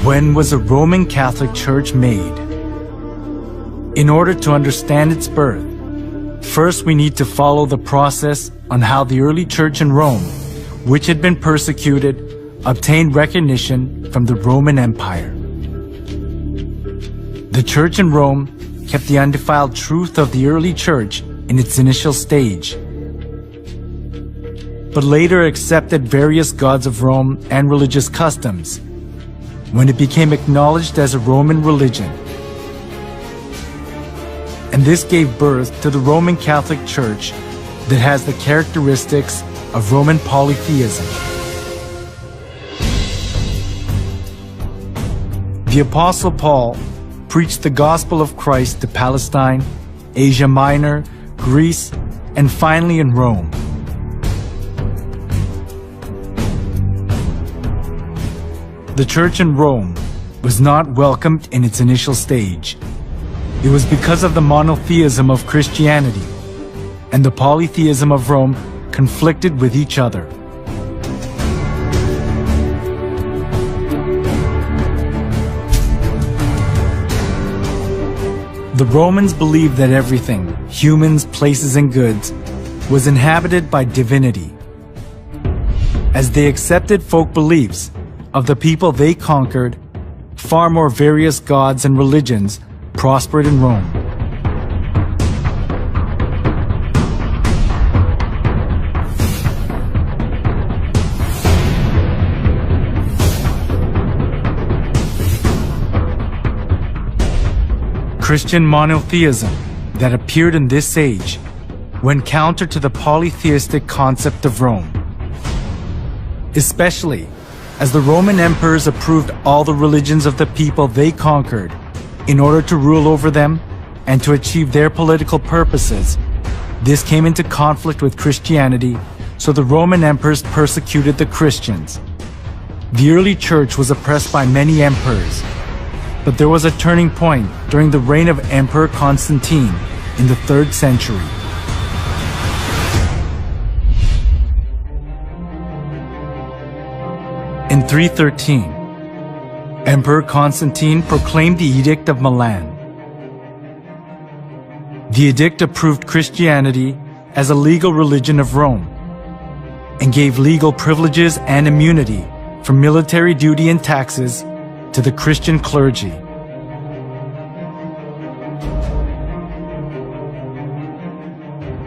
When was a Roman Catholic Church made? In order to understand its birth, first we need to follow the process on how the early church in Rome, which had been persecuted, obtained recognition from the Roman Empire. The church in Rome kept the undefiled truth of the early church in its initial stage, but later accepted various gods of Rome and religious customs when it became acknowledged as a Roman religion. And this gave birth to the Roman Catholic Church that has the characteristics of Roman polytheism. The Apostle Paul preached the gospel of Christ to Palestine, Asia Minor, Greece, and finally in Rome. The church in Rome was not welcomed in its initial stage. It was because of the monotheism of Christianity, and the polytheism of Rome conflicted with each other. The Romans believed that everything, humans, places, and goods, was inhabited by divinity. As they accepted folk beliefs of the people they conquered, far more various gods and religions prospered in Rome. Christian monotheism that appeared in this age went counter to the polytheistic concept of Rome, especially as the Roman emperors approved all the religions of the people they conquered in order to rule over them and to achieve their political purposes. This came into conflict with Christianity, so the Roman emperors persecuted the Christians. The early church was oppressed by many emperors, but there was a turning point during the reign of Emperor Constantine in the 3rd century. In 313, Emperor Constantine proclaimed the Edict of Milan. The edict approved Christianity as a legal religion of Rome and gave legal privileges and immunity from military duty and taxes to the Christian clergy.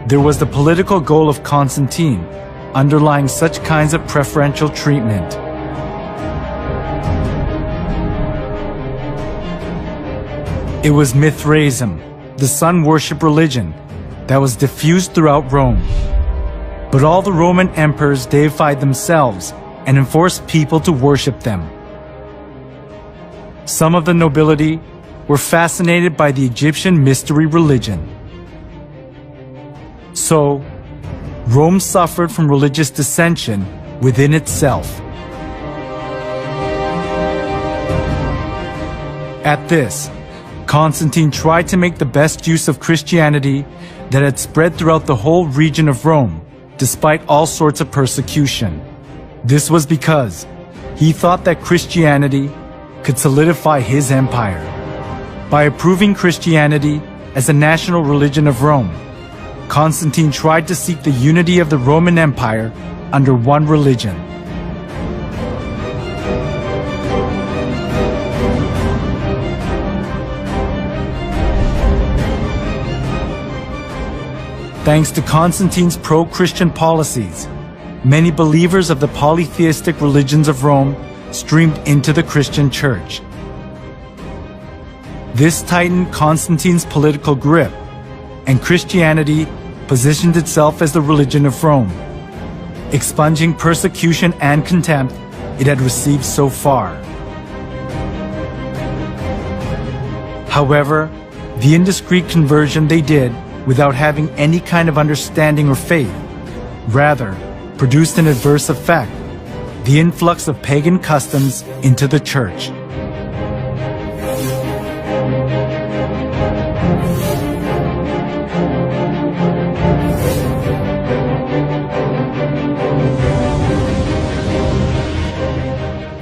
There was the political goal of Constantine underlying such kinds of preferential treatment. It was Mithraism, the sun worship religion, that was diffused throughout Rome. But all the Roman emperors deified themselves and enforced people to worship them. Some of the nobility were fascinated by the Egyptian mystery religion. So, Rome suffered from religious dissension within itself. At this, Constantine tried to make the best use of Christianity that had spread throughout the whole region of Rome, despite all sorts of persecution. This was because he thought that Christianity could solidify his empire. By approving Christianity as a national religion of Rome, Constantine tried to seek the unity of the Roman Empire under one religion. Thanks to Constantine's pro-Christian policies, many believers of the polytheistic religions of Rome streamed into the Christian church. This tightened Constantine's political grip, and Christianity positioned itself as the religion of Rome, expunging persecution and contempt it had received so far. However, the indiscreet conversion they did without having any kind of understanding or faith, rather produced an adverse effect, the influx of pagan customs into the church.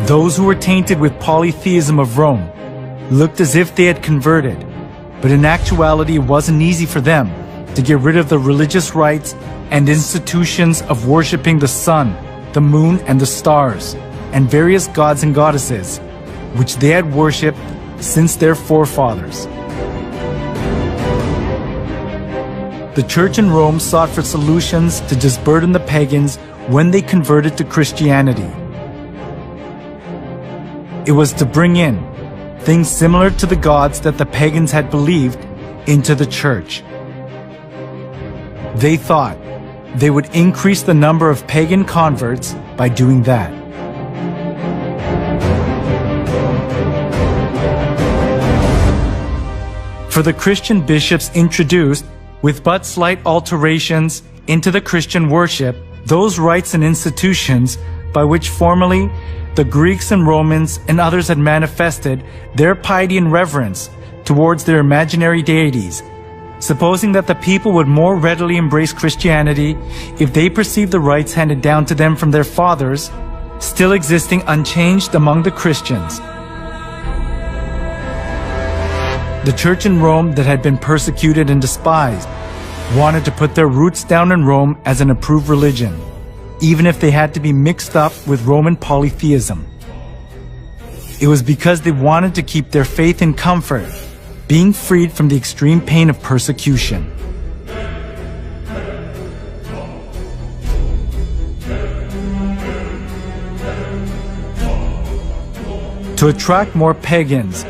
Those who were tainted with polytheism of Rome looked as if they had converted, but in actuality it wasn't easy for them to get rid of the religious rites and institutions of worshiping the sun, the moon, and the stars, and various gods and goddesses, which they had worshipped since their forefathers. The church in Rome sought for solutions to disburden the pagans when they converted to Christianity. It was to bring in things similar to the gods that the pagans had believed into the church. They thought they would increase the number of pagan converts by doing that. For the Christian bishops introduced, with but slight alterations into the Christian worship, those rites and institutions by which formerly the Greeks and Romans and others had manifested their piety and reverence towards their imaginary deities, supposing that the people would more readily embrace Christianity if they perceived the rites handed down to them from their fathers still existing unchanged among the Christians. The church in Rome that had been persecuted and despised wanted to put their roots down in Rome as an approved religion, even if they had to be mixed up with Roman polytheism. It was because they wanted to keep their faith in comfort, being freed from the extreme pain of persecution. To attract more pagans,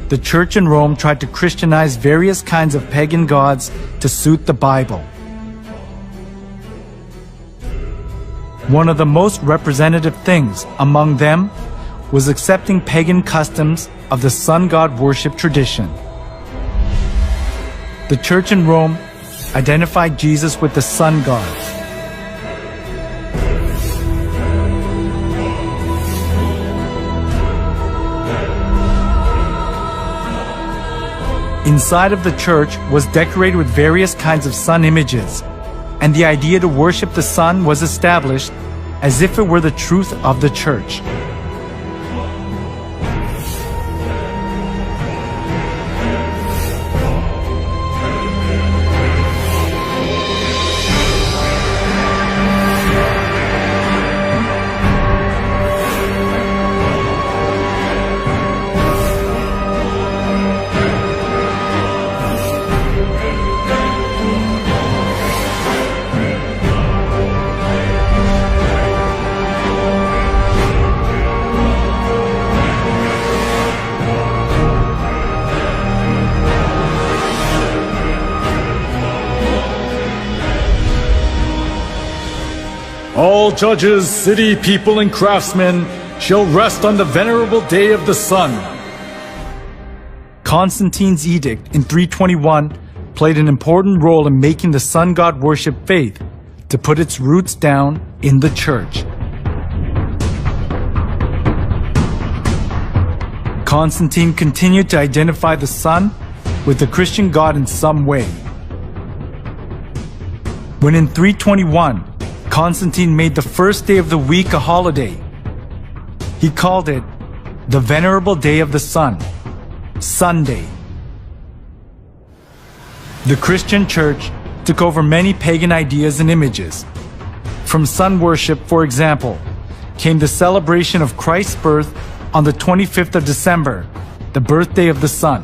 the church in Rome tried to Christianize various kinds of pagan gods to suit the Bible. One of the most representative things among them was accepting pagan customs of the sun god worship tradition. The church in Rome identified Jesus with the sun god. Inside of the church was decorated with various kinds of sun images, and the idea to worship the sun was established as if it were the truth of the church. All judges, city people, and craftsmen shall rest on the venerable day of the sun. Constantine's edict in 321 played an important role in making the sun god worship faith to put its roots down in the church. Constantine continued to identify the sun with the Christian god in some way. When in 321, Constantine made the first day of the week a holiday, he called it the Venerable Day of the Sun, Sunday. The Christian church took over many pagan ideas and images. From sun worship, for example, came the celebration of Christ's birth on the 25th of December, the birthday of the sun.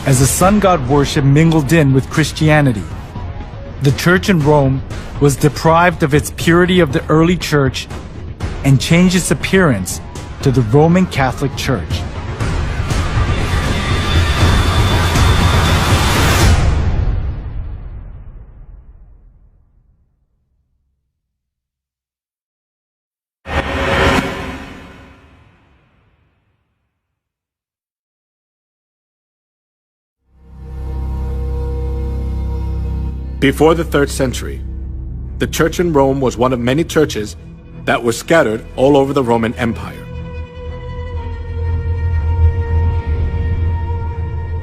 As the sun god worship mingled in with Christianity, the church in Rome was deprived of its purity of the early church and changed its appearance to the Roman Catholic Church. Before the 3rd century, the church in Rome was one of many churches that were scattered all over the Roman Empire.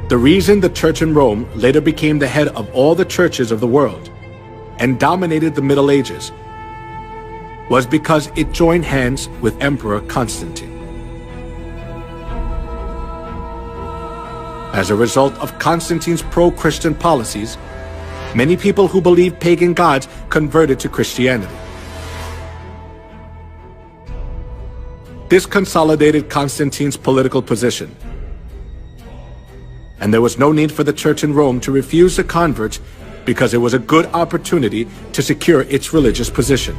The reason the church in Rome later became the head of all the churches of the world and dominated the Middle Ages was because it joined hands with Emperor Constantine. As a result of Constantine's pro-Christian policies, many people who believed pagan gods converted to Christianity. This consolidated Constantine's political position, and there was no need for the church in Rome to refuse the converts because it was a good opportunity to secure its religious position.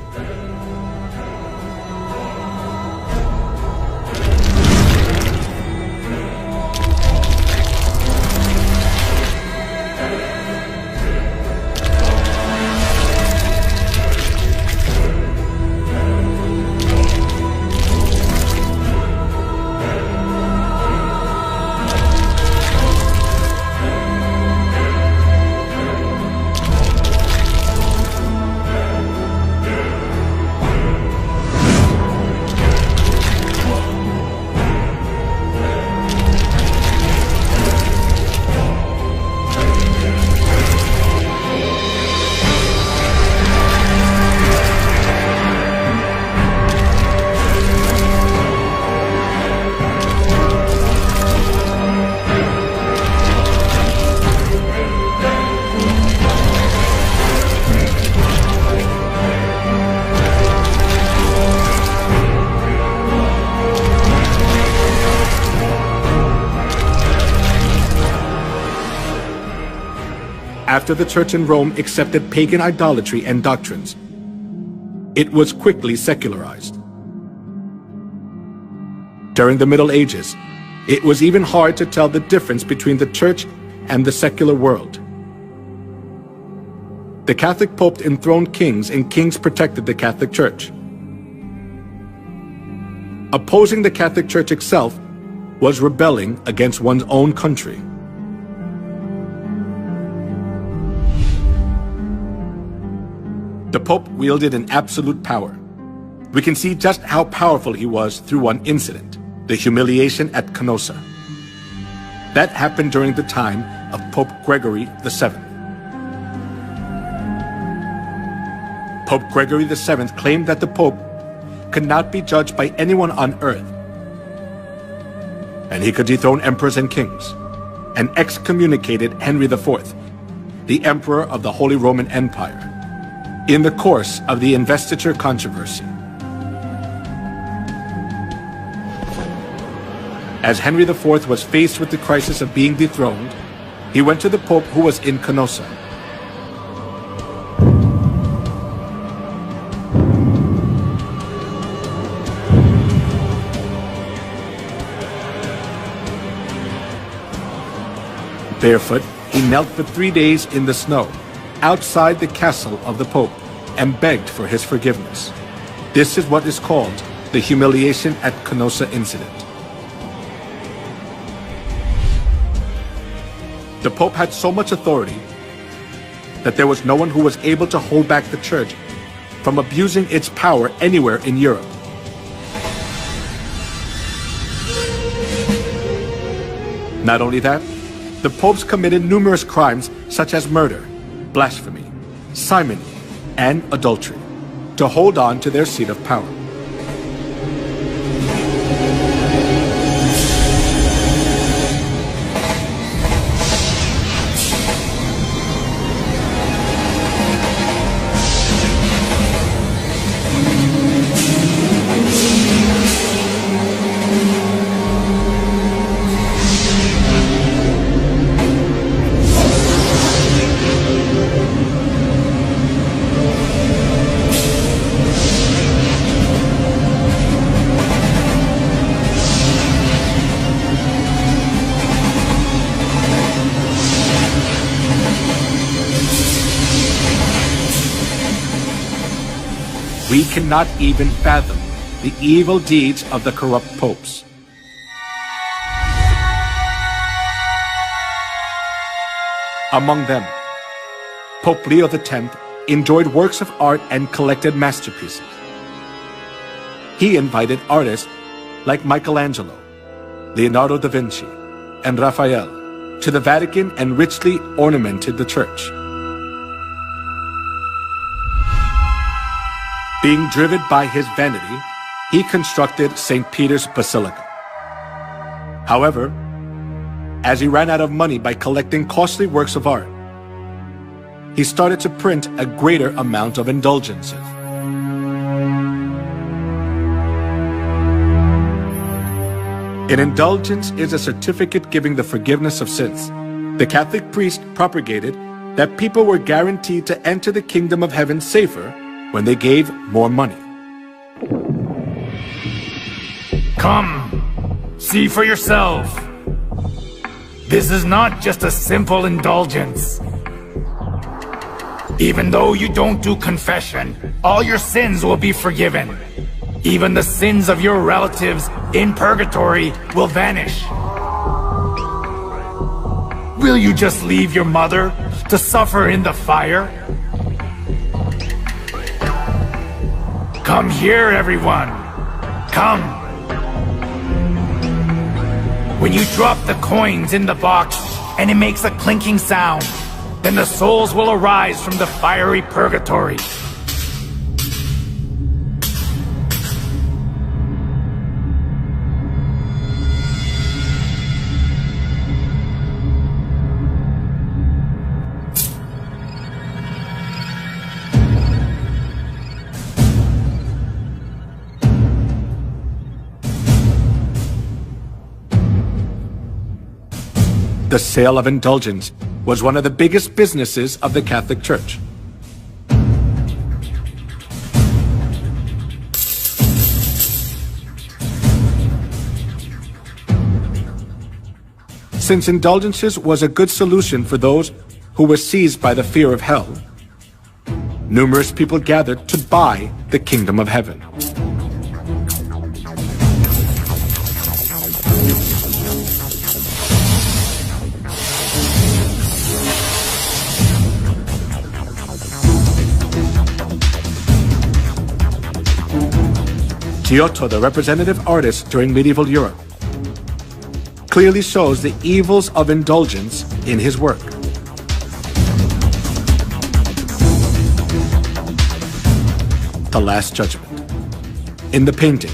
After the church in Rome accepted pagan idolatry and doctrines, it was quickly secularized. During the Middle Ages, it was even hard to tell the difference between the church and the secular world. The Catholic Pope enthroned kings, and kings protected the Catholic Church. Opposing the Catholic Church itself was rebelling against one's own country. The Pope wielded an absolute power. We can see just how powerful he was through one incident, the humiliation at Canossa. That happened during the time of Pope Gregory VII. Pope Gregory VII claimed that the Pope could not be judged by anyone on earth, and he could dethrone emperors and kings, and excommunicated Henry IV, the Emperor of the Holy Roman Empire, in the course of the investiture controversy. As Henry IV was faced with the crisis of being dethroned, he went to the Pope who was in Canossa. Barefoot, he knelt for 3 days in the snow, outside the castle of the Pope, and begged for his forgiveness. This is what is called the humiliation at Canossa incident. The Pope had so much authority that there was no one who was able to hold back the Church from abusing its power anywhere in Europe. Not only that, the popes committed numerous crimes such as murder, blasphemy, simony, and adultery to hold on to their seat of power. We cannot even fathom the evil deeds of the corrupt popes. Among them, Pope Leo X enjoyed works of art and collected masterpieces. He invited artists like Michelangelo, Leonardo da Vinci, and Raphael to the Vatican and richly ornamented the church. Being driven by his vanity, he constructed St. Peter's Basilica. However, as he ran out of money by collecting costly works of art, he started to print a greater amount of indulgences. An indulgence is a certificate giving the forgiveness of sins. The Catholic priest propagated that people were guaranteed to enter the kingdom of heaven safer when they gave more money. Come, see for yourself. This is not just a simple indulgence. Even though you don't do confession, all your sins will be forgiven. Even the sins of your relatives in purgatory will vanish. Will you just leave your mother to suffer in the fire? Come here, everyone. Come. When you drop the coins in the box and it makes a clinking sound, then the souls will arise from the fiery purgatory. The sale of indulgence was one of the biggest businesses of the Catholic Church. Since indulgences was a good solution for those who were seized by the fear of hell, numerous people gathered to buy the kingdom of heaven. Giotto, the representative artist during medieval Europe, clearly shows the evils of indulgence in his work. The Last Judgment. In the painting,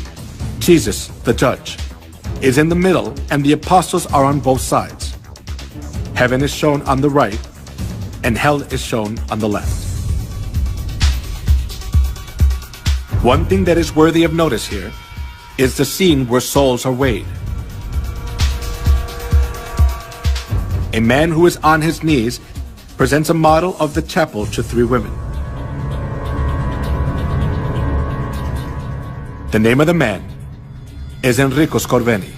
Jesus, the judge, is in the middle and the apostles are on both sides. Heaven is shown on the right and hell is shown on the left. One thing that is worthy of notice here is the scene where souls are weighed. A man who is on his knees presents a model of the chapel to three women. The name of the man is Enrico Scorveni.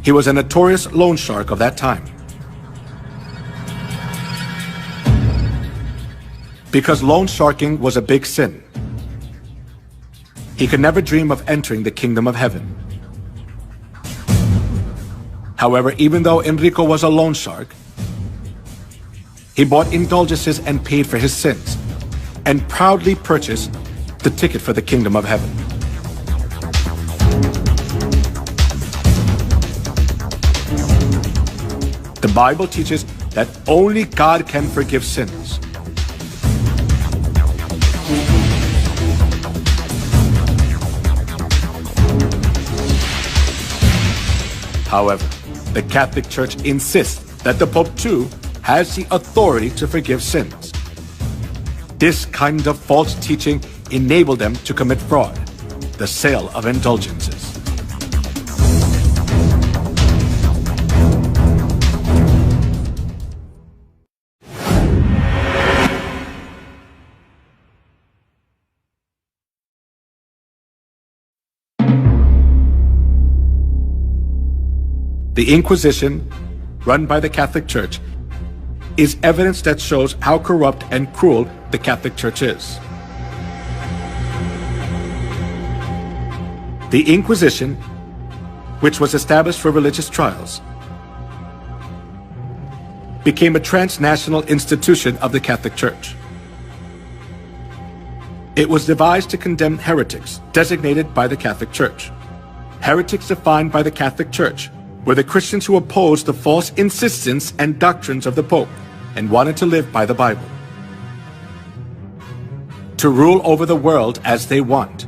He was a notorious loan shark of that time. Because loan sharking was a big sin, he could never dream of entering the kingdom of heaven. However, even though Enrico was a loan shark, he bought indulgences and paid for his sins, and proudly purchased the ticket for the kingdom of heaven. The Bible teaches that only God can forgive sins. However, the Catholic Church insists that the Pope too has the authority to forgive sins. This kind of false teaching enabled them to commit fraud, the sale of indulgences. The Inquisition, run by the Catholic Church, is evidence that shows how corrupt and cruel the Catholic Church is. The Inquisition, which was established for religious trials, became a transnational institution of the Catholic Church. It was devised to condemn heretics designated by the Catholic Church. Heretics defined by the Catholic Church were the Christians who opposed the false insistence and doctrines of the Pope and wanted to live by the Bible. to rule over the world as they want.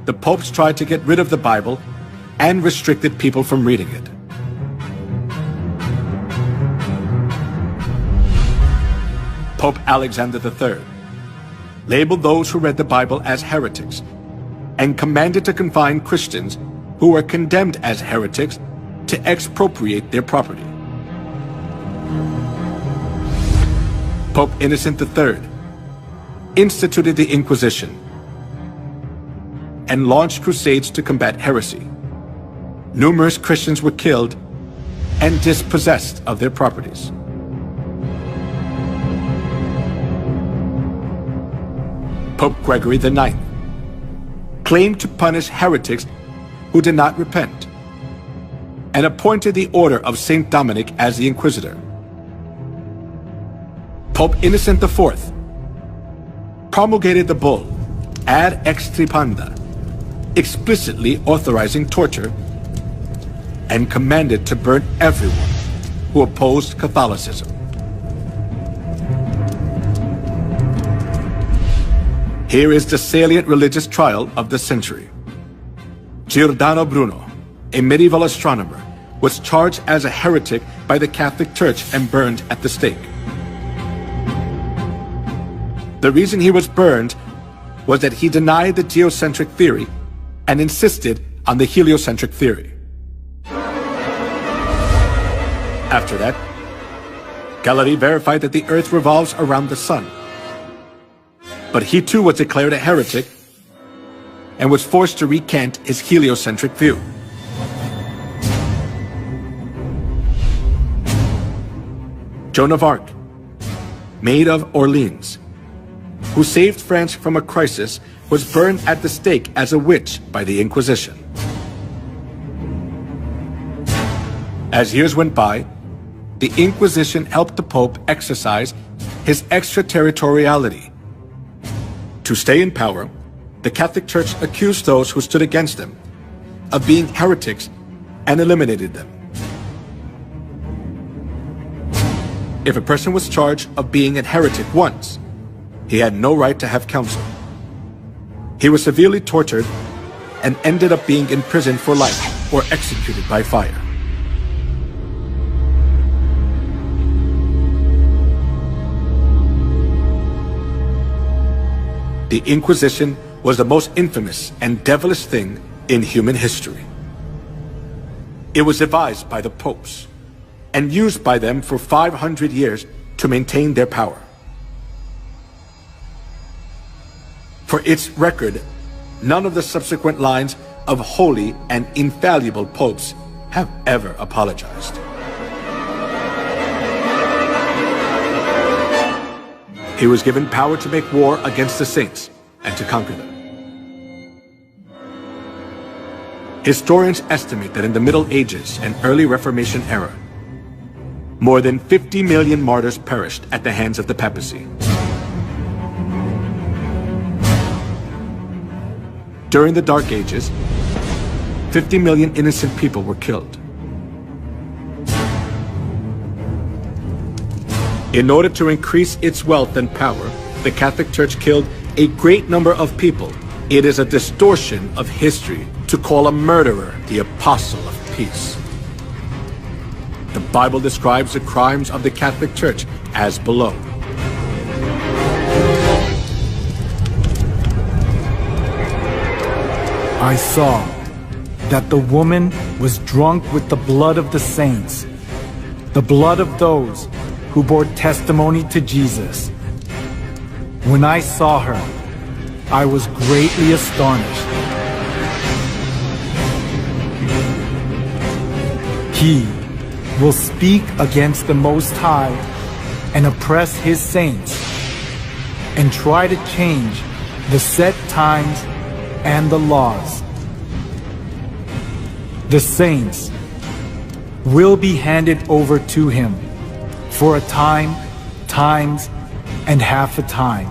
The popes tried to get rid of the Bible and restricted people from reading it. Pope Alexander III labeled those who read the Bible as heretics and commanded to confine Christians who were condemned as heretics to expropriate their property. Pope Innocent III instituted the Inquisition and launched crusades to combat heresy. Numerous Christians were killed and dispossessed of their properties. Pope Gregory IX claimed to punish heretics who did not repent and appointed the Order of St. Dominic as the Inquisitor. Pope Innocent IV promulgated the bull Ad Extirpanda, explicitly authorizing torture, and commanded to burn everyone who opposed Catholicism. Here is the salient religious trial of the century. Giordano Bruno, a medieval astronomer, was charged as a heretic by the Catholic Church and burned at the stake. The reason he was burned was that he denied the geocentric theory and insisted on the heliocentric theory. After that, Galilei verified that the Earth revolves around the Sun. But he too was declared a heretic and was forced to recant his heliocentric view. Joan of Arc, Maid of Orleans, who saved France from a crisis, was burned at the stake as a witch by the Inquisition. As years went by, the Inquisition helped the Pope exercise his extraterritoriality. To stay in power, the Catholic Church accused those who stood against them of being heretics and eliminated them. If a person was charged of being a heretic once, he had no right to have counsel. He was severely tortured and ended up being imprisoned for life or executed by fire. The Inquisition was the most infamous and devilish thing in human history. It was devised by the popes and used by them for 500 years to maintain their power. For its record, none of the subsequent lines of holy and infallible popes have ever apologized. He was given power to make war against the saints and to conquer them. Historians estimate that in the Middle Ages and early Reformation era, more than 50 million martyrs perished at the hands of the papacy. During the Dark Ages, 50 million innocent people were killed. In order to increase its wealth and power, the Catholic Church killed a great number of people. It is a distortion of history to call a murderer the apostle of peace. The Bible describes the crimes of the Catholic Church as below. I saw that the woman was drunk with the blood of the saints, the blood of those who bore testimony to Jesus. When I saw her, I was greatly astonished. He will speak against the Most High and oppress his saints and try to change the set times and the laws. The saints will be handed over to him for a time, times, and half a time.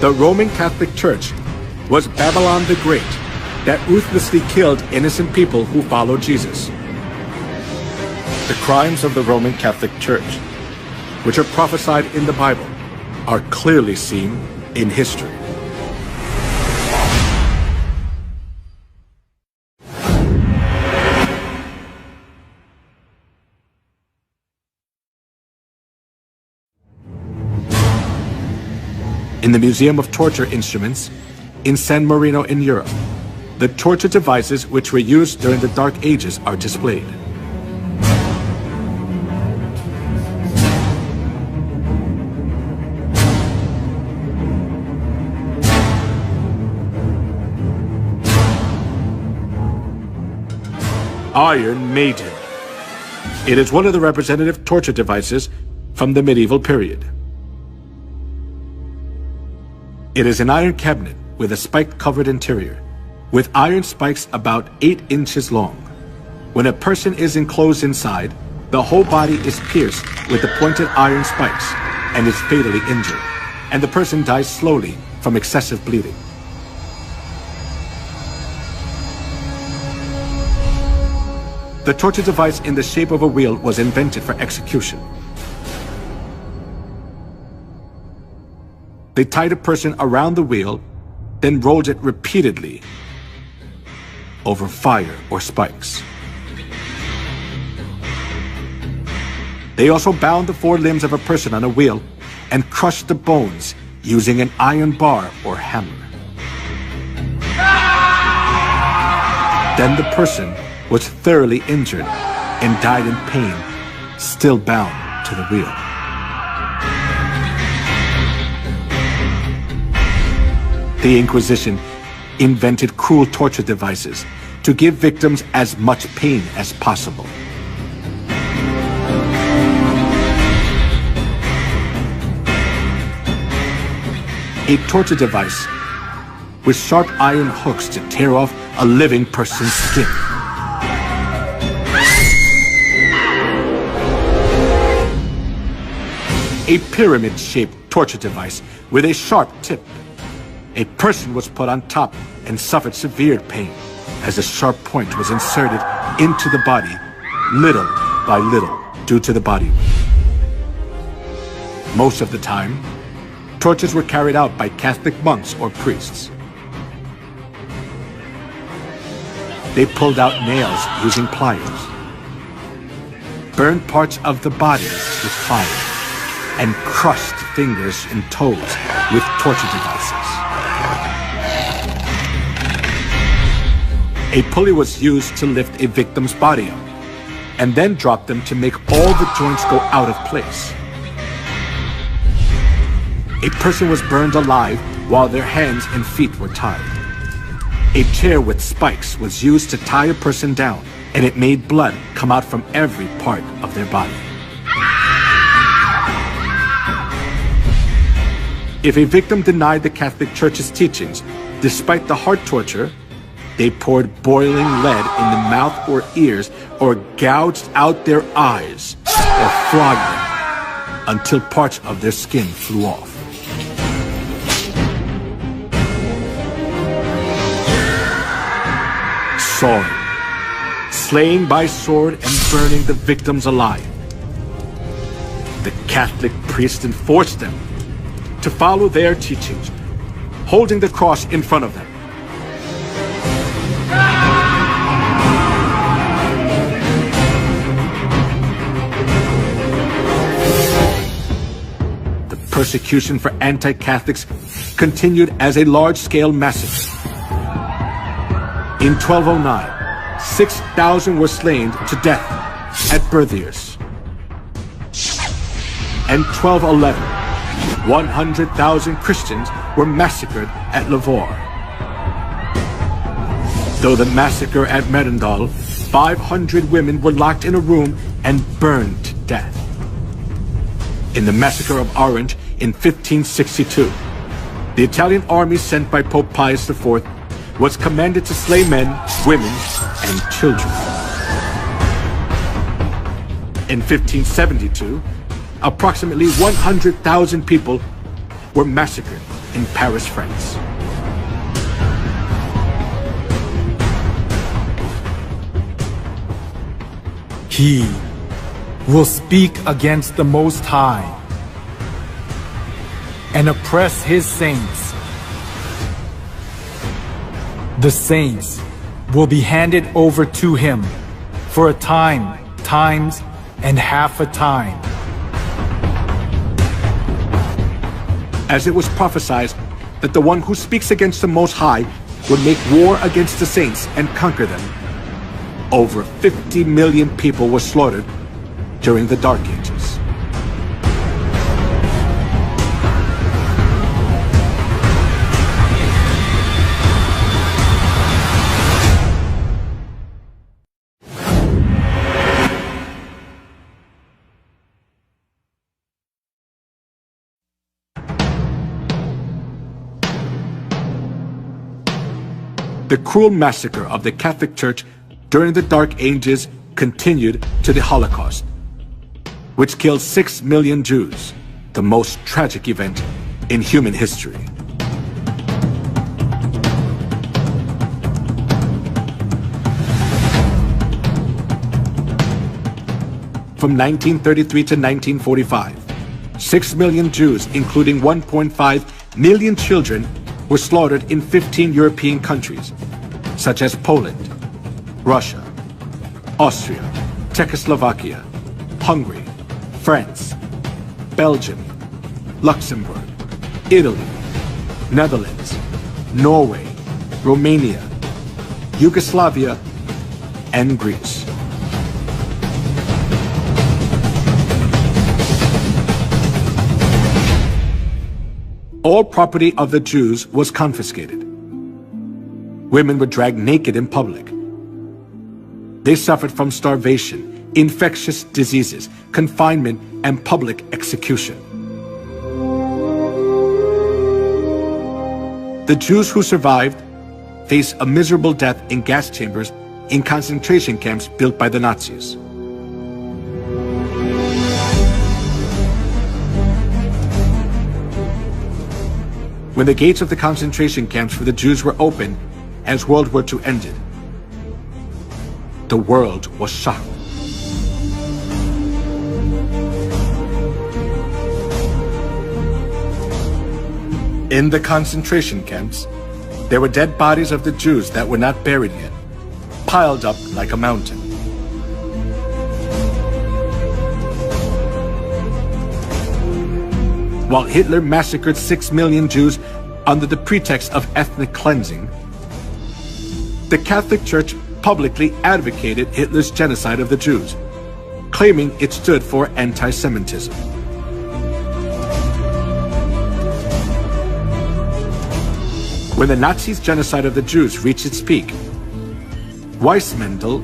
The Roman Catholic Church was Babylon the Great that ruthlessly killed innocent people who followed Jesus. The crimes of the Roman Catholic Church which are prophesied in the Bible, are clearly seen in history. In the Museum of Torture Instruments in San Marino in Europe, the torture devices which were used during the Dark Ages are displayed. Iron Maiden. It is one of the representative torture devices from the medieval period. It is an iron cabinet with a spike-covered interior, with iron spikes about 8 inches long. When a person is enclosed inside, the whole body is pierced with the pointed iron spikes and is fatally injured, and the person dies slowly from excessive bleeding. The torture device in the shape of a wheel was invented for execution. They tied a person around the wheel, then rolled it repeatedly over fire or spikes. They also bound the 4 limbs of a person on a wheel and crushed the bones using an iron bar or hammer. Then the person was thoroughly injured and died in pain, still bound to the wheel. The Inquisition invented cruel torture devices to give victims as much pain as possible. A torture device with sharp iron hooks to tear off a living person's skin. A pyramid-shaped torture device with a sharp tip. A person was put on top and suffered severe pain as a sharp point was inserted into the body little by little due to the body weight. Most of the time, tortures were carried out by Catholic monks or priests. They pulled out nails using pliers, burned parts of the body with fire, and crushed fingers and toes with torture devices. A pulley was used to lift a victim's body up, and then drop them to make all the joints go out of place. A person was burned alive while their hands and feet were tied. A chair with spikes was used to tie a person down, and it made blood come out from every part of their body. If a victim denied the Catholic Church's teachings, despite the hard torture, they poured boiling lead in the mouth or ears, or gouged out their eyes, or flogged them until parts of their skin flew off. Sawing, slaying by sword and burning the victims alive. The Catholic priests enforced them to follow their teachings, holding the cross in front of them. The persecution for anti-Catholics continued as a large-scale massacre. In 1209, 6,000 were slain to death at Veneer. And 1211, 100,000 Christians were massacred at Lavoir. Though the massacre at Merindal, 500 women were locked in a room and burned to death. In the massacre of Orange in 1562, the Italian army sent by Pope Pius IV was commanded to slay men, women, and children. In 1572, approximately 100,000 people were massacred in Paris, France. He will speak against the Most High and oppress his saints. The saints will be handed over to him for a time, times, and half a time. As it was prophesied that the one who speaks against the Most High would make war against the saints and conquer them, over 50 million people were slaughtered during the Dark Ages. The cruel massacre of the Catholic Church during the Dark Ages continued to the Holocaust, which killed 6 million Jews, the most tragic event in human history. From 1933 to 1945, 6 million Jews, including 1.5 million children, were slaughtered in 15 European countries, such as Poland, Russia, Austria, Czechoslovakia, Hungary, France, Belgium, Luxembourg, Italy, Netherlands, Norway, Romania, Yugoslavia, and Greece. All property of the Jews was confiscated. Women were dragged naked in public. They suffered from starvation, infectious diseases, confinement, and public execution. The Jews who survived faced a miserable death in gas chambers in concentration camps built by the Nazis. When the gates of the concentration camps for the Jews were opened as World War II ended, the world was shocked. In the concentration camps, there were dead bodies of the Jews that were not buried yet, piled up like a mountain. While Hitler massacred 6 million Jews under the pretext of ethnic cleansing, the Catholic Church publicly advocated Hitler's genocide of the Jews, claiming it stood for anti-Semitism. When the Nazis' genocide of the Jews reached its peak, Weissmandl,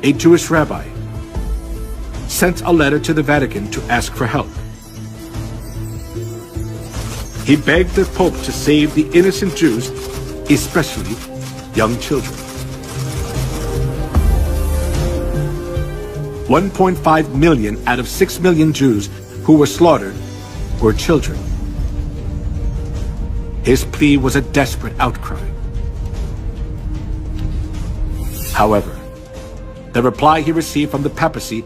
a Jewish rabbi, sent a letter to the Vatican to ask for help. He begged the Pope to save the innocent Jews, especially young children. 1.5 million out of 6 million Jews who were slaughtered were children. His plea was a desperate outcry. However, the reply he received from the papacy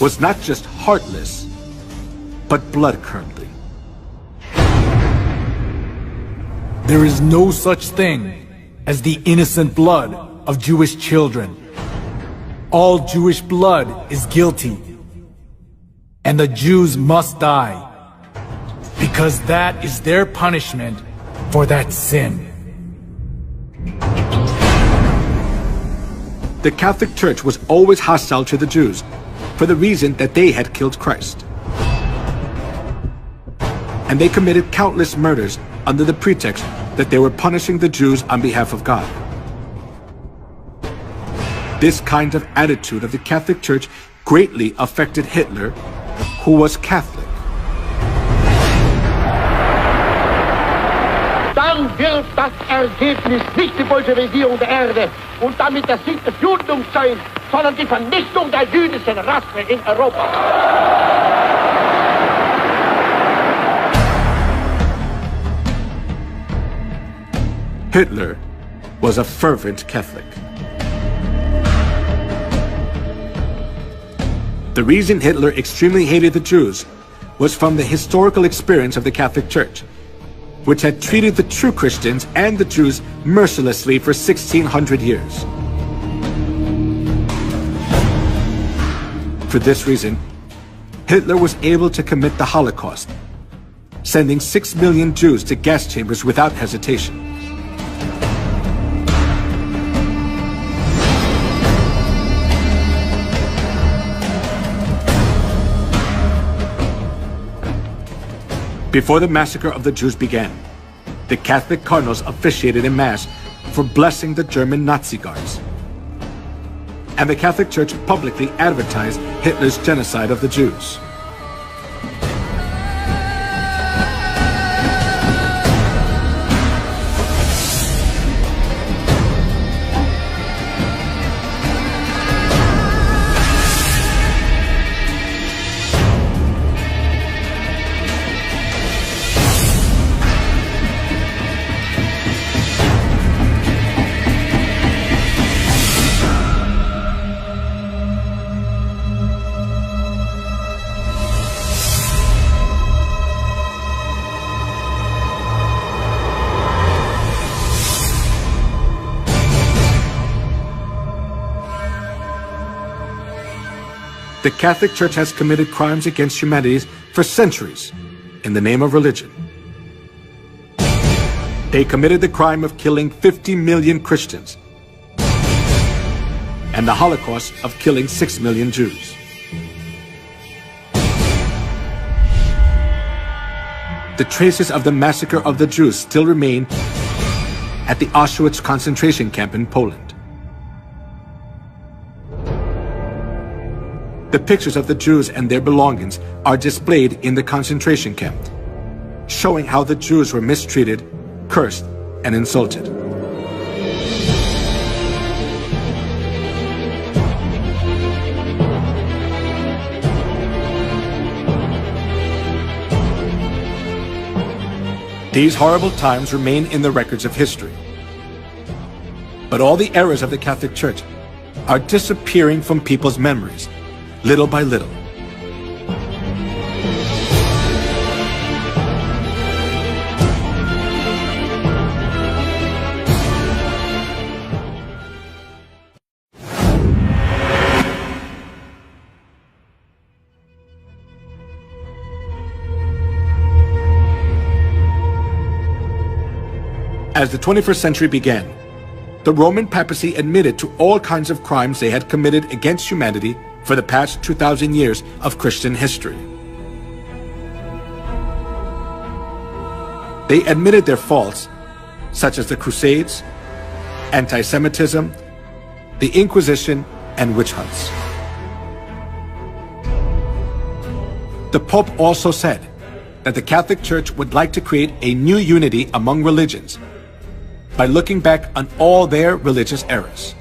was not just heartless, but blood-curdling. There is no such thing as the innocent blood of Jewish children. All Jewish blood is guilty, and the Jews must die, because that is their punishment for that sin. The Catholic Church was always hostile to the Jews for the reason that they had killed Christ. And they committed countless murders under the pretext that they were punishing the Jews on behalf of God. This kind of attitude of the Catholic Church greatly affected Hitler, who was Catholic. Dann wird das Ergebnis nicht die Bolschewisierung der Erde und damit der Sieg des Judentums sein, sondern die Vernichtung der jüdischen Rasse in Europa. Hitler was a fervent Catholic. The reason Hitler extremely hated the Jews was from the historical experience of the Catholic Church, which had treated the true Christians and the Jews mercilessly for 1600 years. For this reason, Hitler was able to commit the Holocaust, sending 6 million Jews to gas chambers without hesitation. Before the massacre of the Jews began, the Catholic cardinals officiated in Mass for blessing the German Nazi guards. And the Catholic Church publicly advertised Hitler's genocide of the Jews. The Catholic Church has committed crimes against humanity for centuries in the name of religion. They committed the crime of killing 50 million Christians and the Holocaust of killing 6 million Jews. The traces of the massacre of the Jews still remain at the Auschwitz concentration camp in Poland. The pictures of the Jews and their belongings are displayed in the concentration camp, showing how the Jews were mistreated, cursed, and insulted. These horrible times remain in the records of history. But all the errors of the Catholic Church are disappearing from people's memories, little by little. As the 21st century began, the Roman papacy admitted to all kinds of crimes they had committed against humanity for the past 2,000 years of Christian history. They admitted their faults, such as the Crusades, anti-Semitism, the Inquisition, and witch hunts. The Pope also said that the Catholic Church would like to create a new unity among religions by looking back on all their religious errors.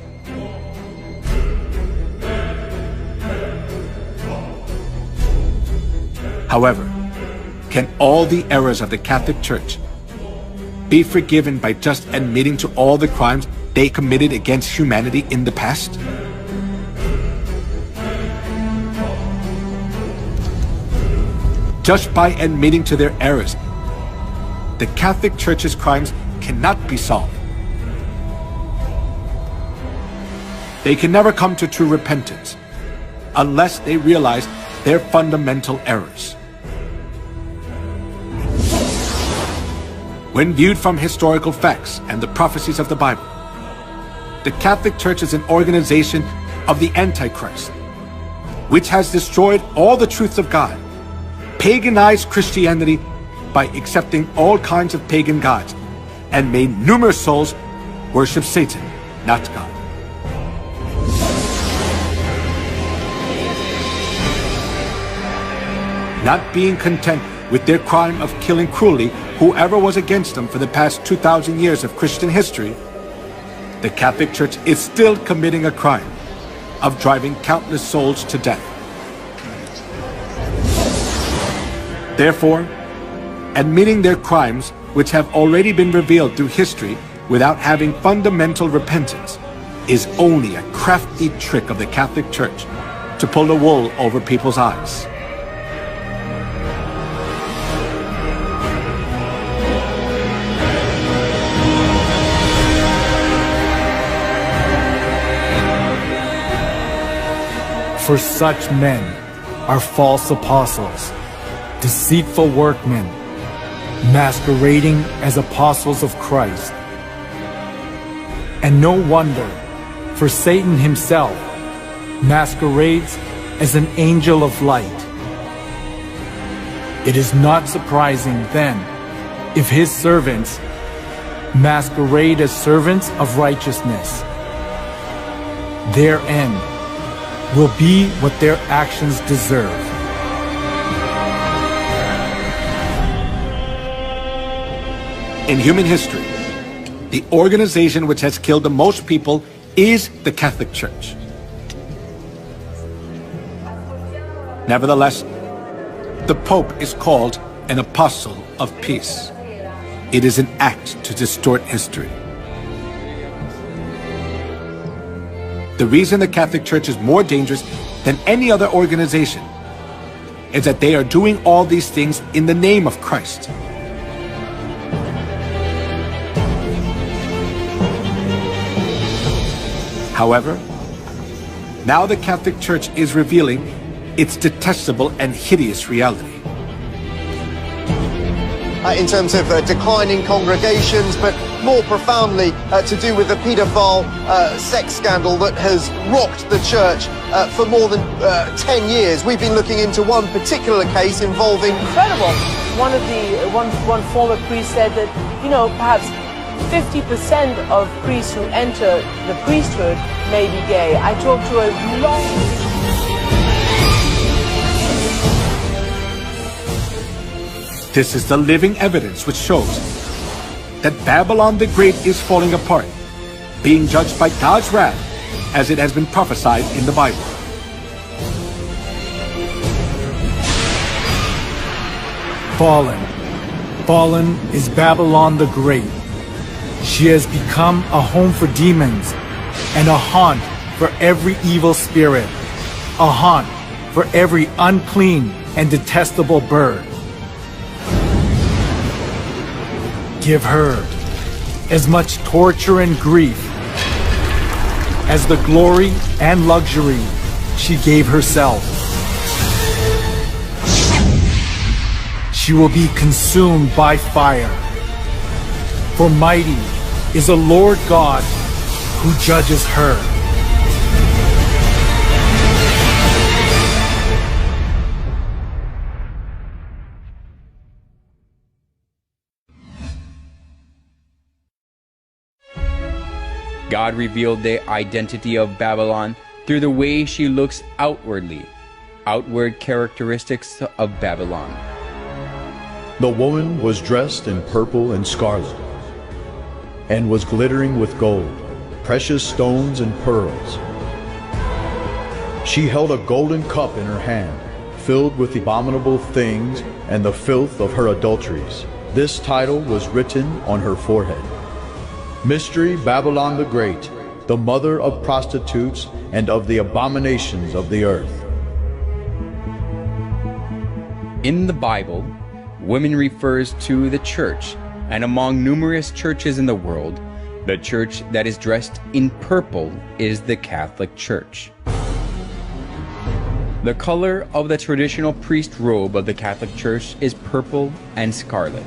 However, can all the errors of the Catholic Church be forgiven by just admitting to all the crimes they committed against humanity in the past? Just by admitting to their errors, the Catholic Church's crimes cannot be solved. They can never come to true repentance unless they realize their fundamental errors. When viewed from historical facts and the prophecies of the Bible, the Catholic Church is an organization of the Antichrist, which has destroyed all the truths of God, paganized Christianity by accepting all kinds of pagan gods, and made numerous souls worship Satan, not God. Not being content with their crime of killing cruelly whoever was against them for the past 2,000 years of Christian history, the Catholic Church is still committing a crime of driving countless souls to death. Therefore, admitting their crimes, which have already been revealed through history without having fundamental repentance, is only a crafty trick of the Catholic Church to pull the wool over people's eyes. For such men are false apostles, deceitful workmen, masquerading as apostles of Christ. And no wonder, for Satan himself masquerades as an angel of light. It is not surprising, then, if his servants masquerade as servants of righteousness. Their end will be what their actions deserve. In human history, the organization which has killed the most people is the Catholic Church. Nevertheless, the Pope is called an apostle of peace. It is an act to distort history. The reason the Catholic Church is more dangerous than any other organization is that they are doing all these things in the name of Christ. However, now the Catholic Church is revealing its detestable and hideous reality. In terms of declining congregations, but more profoundly to do with the paedophile sex scandal that has rocked the church for more than 10 years. We've been looking into one particular case involving... Incredible. One former priest said that, perhaps 50% of priests who enter the priesthood may be gay. I talked to a long... This is the living evidence which shows that Babylon the Great is falling apart, being judged by God's wrath as it has been prophesied in the Bible. Fallen is Babylon the Great. She has become a home for demons and a haunt for every evil spirit, a haunt for every unclean and detestable bird. Give her as much torture and grief as the glory and luxury she gave herself. She will be consumed by fire. For mighty is the Lord God who judges her. God revealed the identity of Babylon through the way she looks outwardly, outward characteristics of Babylon. The woman was dressed in purple and scarlet, and was glittering with gold, precious stones and pearls. She held a golden cup in her hand, filled with abominable things and the filth of her adulteries. This title was written on her forehead: Mystery Babylon the Great, the mother of prostitutes and of the abominations of the earth. In the Bible, women refers to the church, and among numerous churches in the world, the church that is dressed in purple is the Catholic Church. The color of the traditional priest robe of the Catholic Church is purple and scarlet.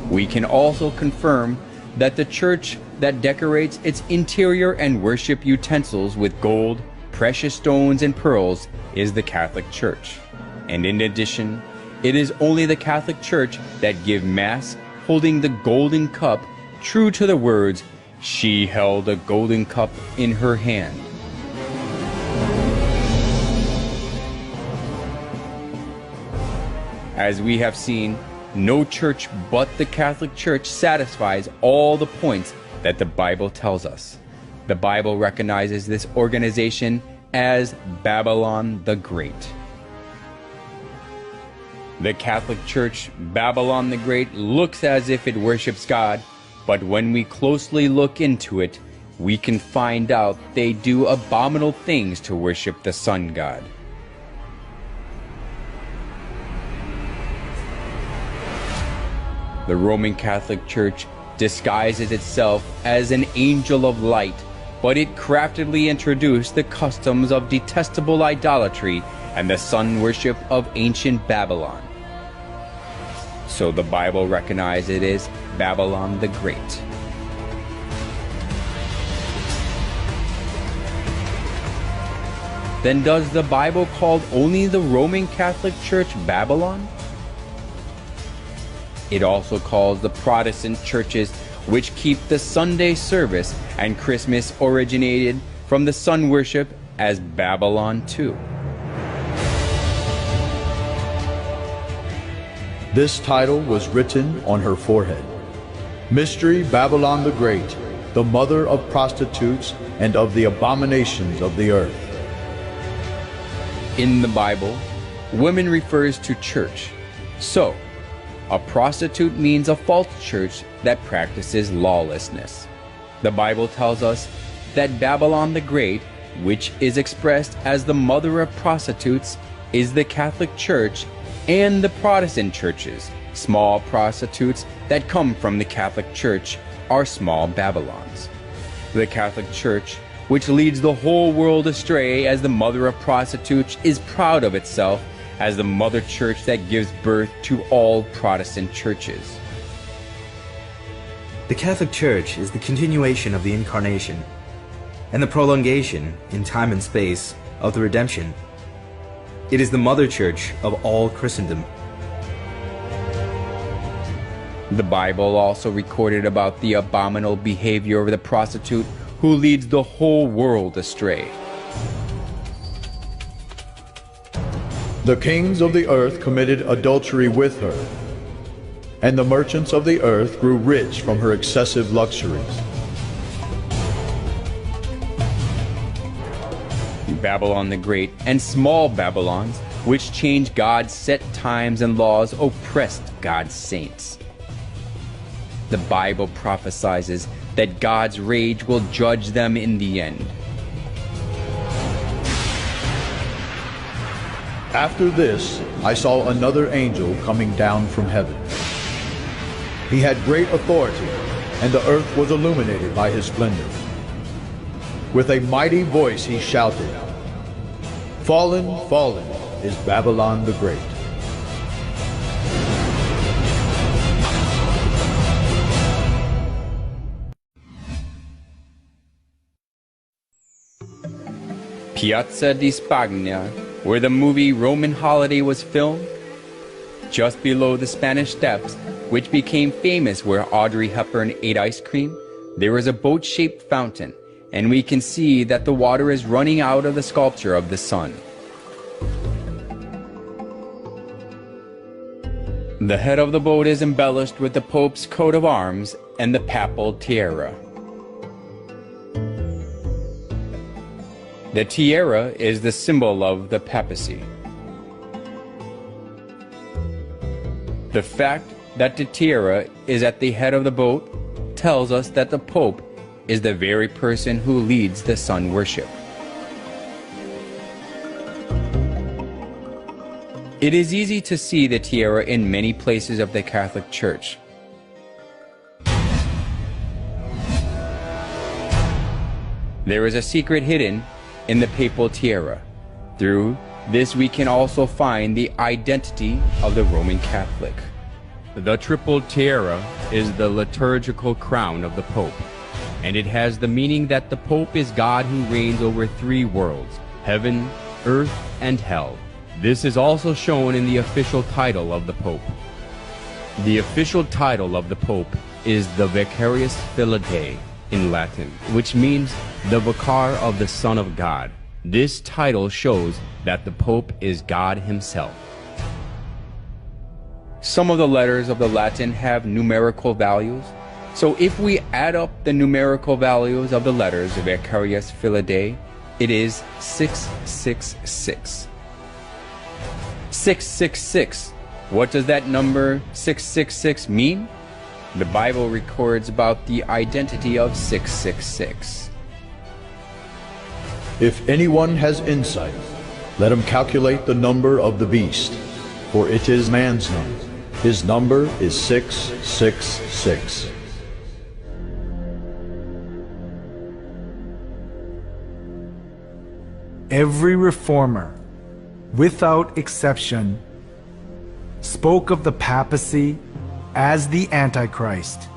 We can also confirm that the church that decorates its interior and worship utensils with gold, precious stones, and pearls is the Catholic Church. And in addition, it is only the Catholic Church that give Mass holding the golden cup, true to the words, "She held a golden cup in her hand." As we have seen, no church but the Catholic Church satisfies all the points that the Bible tells us. The Bible recognizes this organization as Babylon the Great. The Catholic Church, Babylon the Great, looks as if it worships God, but when we closely look into it, we can find out they do abominable things to worship the sun god. The Roman Catholic Church disguises itself as an angel of light, but it craftily introduced the customs of detestable idolatry and the sun worship of ancient Babylon. So the Bible recognizes it as Babylon the Great. Then does the Bible call only the Roman Catholic Church Babylon? It also calls the Protestant churches which keep the Sunday service and Christmas originated from the sun worship as Babylon too. This title was written on her forehead. Mystery Babylon the Great, the mother of prostitutes and of the abominations of the earth. In the Bible, women refers to church. So, a prostitute means a false church that practices lawlessness. The Bible tells us that Babylon the Great, which is expressed as the mother of prostitutes, is the Catholic Church and the Protestant churches. Small prostitutes that come from the Catholic Church are small Babylons. The Catholic Church, which leads the whole world astray as the mother of prostitutes, is proud of itself as the mother church that gives birth to all Protestant churches. The Catholic Church is the continuation of the Incarnation and the prolongation in time and space of the redemption. It is the mother church of all Christendom. The Bible also recorded about the abominable behavior of the prostitute who leads the whole world astray. The kings of the earth committed adultery with her, and the merchants of the earth grew rich from her excessive luxuries. Babylon the Great and small Babylons, which changed God's set times and laws, oppressed God's saints. The Bible prophesies that God's rage will judge them in the end. After this, I saw another angel coming down from heaven. He had great authority, and the earth was illuminated by his splendor. With a mighty voice he shouted, "Fallen, fallen is Babylon the Great." Piazza di Spagna, where the movie Roman Holiday was filmed, just below the Spanish Steps, which became famous where Audrey Hepburn ate ice cream, there is a boat-shaped fountain, and we can see that the water is running out of the sculpture of the sun. The head of the boat is embellished with the Pope's coat of arms and the papal tiara. The tiara is the symbol of the papacy. The fact that the tiara is at the head of the boat tells us that the Pope is the very person who leads the sun worship. It is easy to see the tiara in many places of the Catholic Church. There is a secret hidden in the papal tiara. Through this we can also find the identity of the Roman Catholic. The triple tiara is the liturgical crown of the Pope, and it has the meaning that the Pope is God who reigns over three worlds, heaven, earth, and hell. This is also shown in the official title of the Pope. The official title of the Pope is the Vicarius Filii in Latin, which means the Vicar of the Son of God. This title shows that the Pope is God himself. Some of the letters of the Latin have numerical values, so if we add up the numerical values of the letters of Vicarius Filii, it is 666. 666. What does that number 666 mean? The Bible records about the identity of 666. If anyone has insight, let him calculate the number of the beast, for it is man's number. His number is 666. Every reformer, without exception, spoke of the papacy as the Antichrist.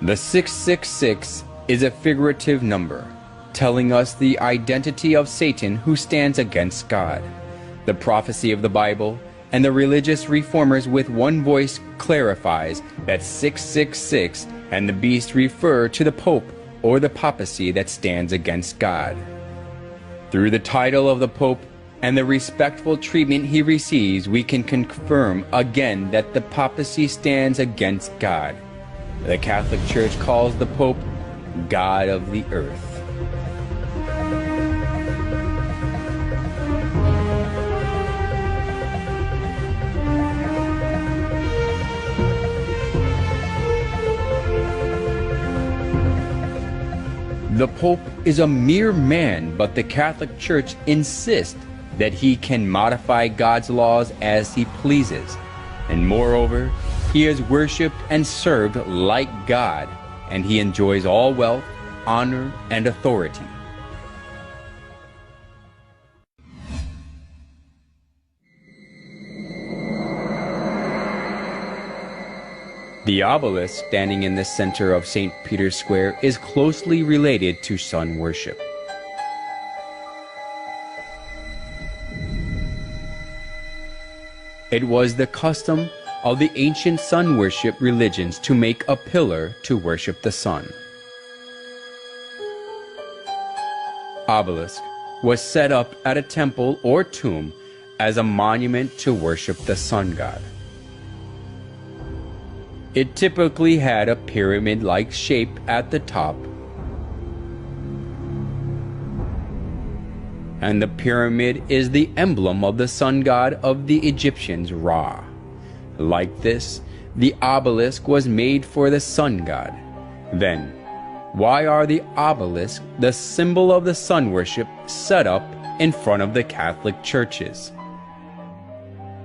The 666 is a figurative number, telling us the identity of Satan who stands against God. The prophecy of the Bible and the religious reformers with one voice clarifies that 666 and the beast refer to the Pope or the papacy that stands against God. Through the title of the Pope and the respectful treatment he receives, we can confirm again that the papacy stands against God. The Catholic Church calls the Pope God of the earth. The Pope is a mere man, but the Catholic Church insists that he can modify God's laws as he pleases. And moreover, he is worshipped and served like God, and he enjoys all wealth, honor, and authority. The obelisk standing in the center of St. Peter's Square is closely related to sun worship. It was the custom of the ancient sun worship religions to make a pillar to worship the sun. Obelisk was set up at a temple or tomb as a monument to worship the sun god. It typically had a pyramid-like shape at the top, and the pyramid is the emblem of the sun god of the Egyptians, Ra. Like this, the obelisk was made for the sun god. Then, why are the obelisks, the symbol of the sun worship, set up in front of the Catholic churches?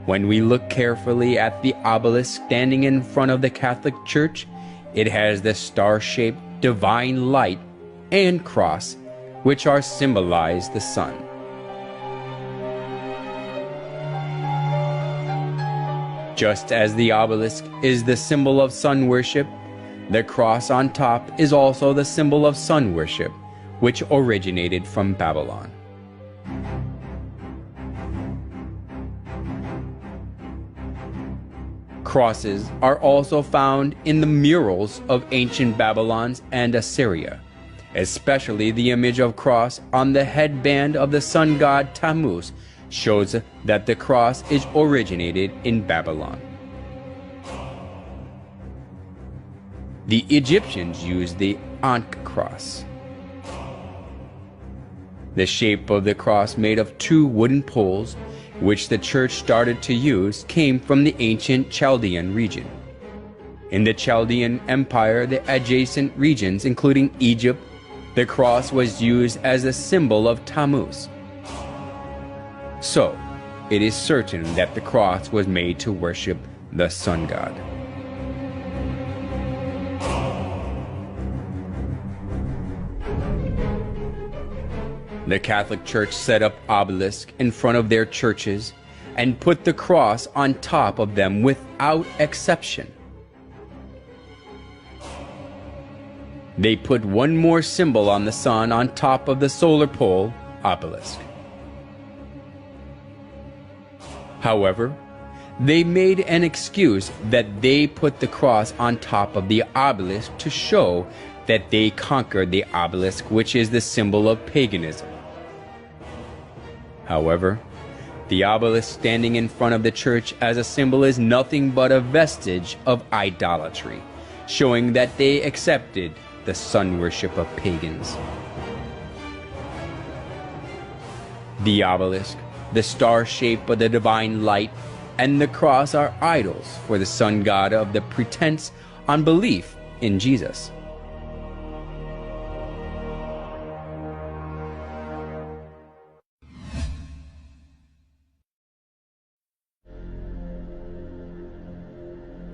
When we look carefully at the obelisk standing in front of the Catholic Church, it has the star-shaped divine light and cross, which are symbolize the sun. Just as the obelisk is the symbol of sun worship, the cross on top is also the symbol of sun worship, which originated from Babylon. Crosses are also found in the murals of ancient Babylon and Assyria, especially the image of cross on the headband of the sun god Tammuz shows that the cross is originated in Babylon. The Egyptians used the Ankh cross. The shape of the cross made of two wooden poles, which the church started to use, came from the ancient Chaldean region. In the Chaldean Empire, the adjacent regions, including Egypt, the cross was used as a symbol of Tammuz. So, it is certain that the cross was made to worship the sun god. The Catholic Church set up obelisks in front of their churches and put the cross on top of them without exception. They put one more symbol on the sun on top of the solar pole obelisk. However, they made an excuse that they put the cross on top of the obelisk to show that they conquered the obelisk, which is the symbol of paganism. However, the obelisk standing in front of the church as a symbol is nothing but a vestige of idolatry, showing that they accepted the sun worship of pagans. The obelisk, the star shape of the divine light, and the cross are idols for the sun god of the pretense on belief in Jesus.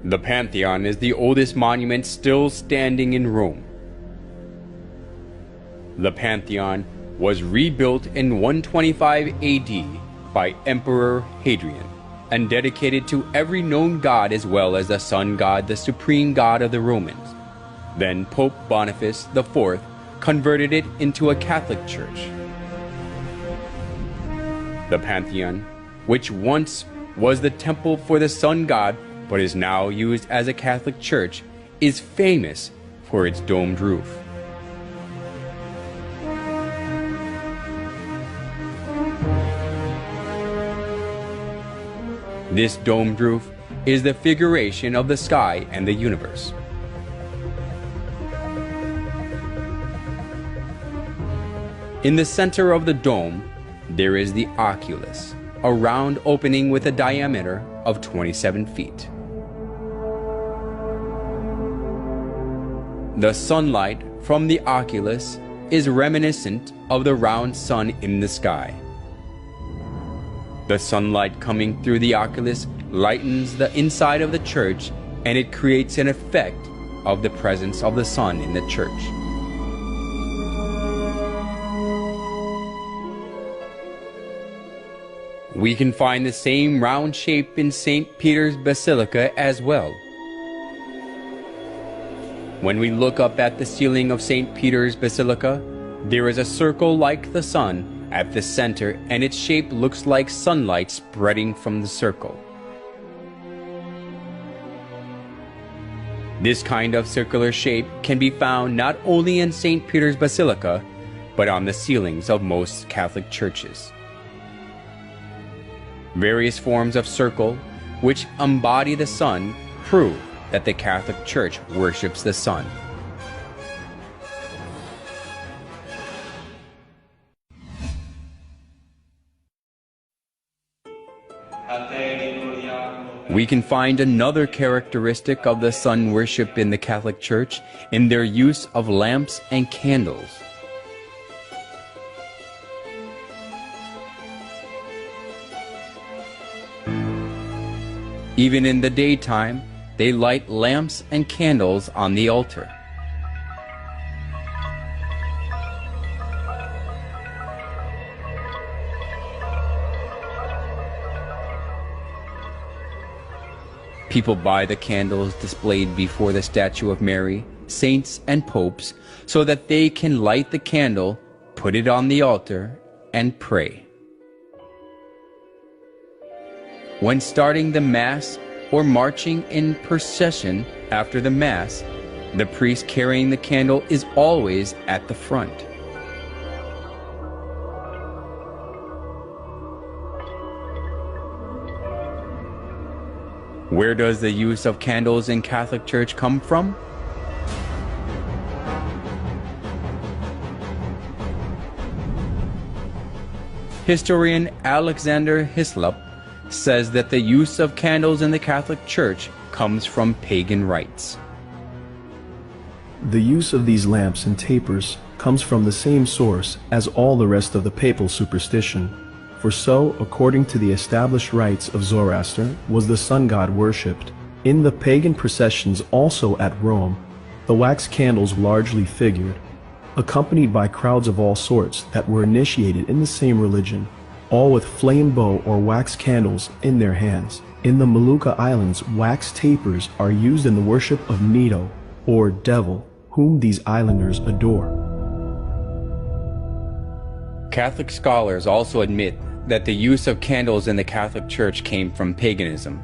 The Pantheon is the oldest monument still standing in Rome. The Pantheon was rebuilt in 125 AD by Emperor Hadrian and dedicated to every known god as well as the sun god, the supreme god of the Romans. Then Pope Boniface IV converted it into a Catholic church. The Pantheon, which once was the temple for the sun god but is now used as a Catholic church, is famous for its domed roof. This domed roof is the figuration of the sky and the universe. In the center of the dome, there is the oculus, a round opening with a diameter of 27 feet. The sunlight from the oculus is reminiscent of the round sun in the sky. The sunlight coming through the oculus lightens the inside of the church, and it creates an effect of the presence of the sun in the church. We can find the same round shape in St. Peter's Basilica as well. When we look up at the ceiling of St. Peter's Basilica, there is a circle like the sun at the center, and its shape looks like sunlight spreading from the circle. This kind of circular shape can be found not only in St. Peter's Basilica, but on the ceilings of most Catholic churches. Various forms of circle, which embody the sun, prove that the Catholic Church worships the sun. We can find another characteristic of the sun worship in the Catholic Church in their use of lamps and candles. Even in the daytime, they light lamps and candles on the altar. People buy the candles displayed before the statue of Mary, saints, and popes so that they can light the candle, put it on the altar, and pray. When starting the Mass or marching in procession after the Mass, the priest carrying the candle is always at the front. Where does the use of candles in Catholic Church come from? Historian Alexander Hislop says that the use of candles in the Catholic Church comes from pagan rites. The use of these lamps and tapers comes from the same source as all the rest of the papal superstition. For so, according to the established rites of Zoroaster, was the sun god worshipped. In the pagan processions also at Rome, the wax candles largely figured, accompanied by crowds of all sorts that were initiated in the same religion, all with flame bow or wax candles in their hands. In the Molucca Islands, wax tapers are used in the worship of Nito, or devil, whom these islanders adore. Catholic scholars also admit that the use of candles in the Catholic Church came from paganism.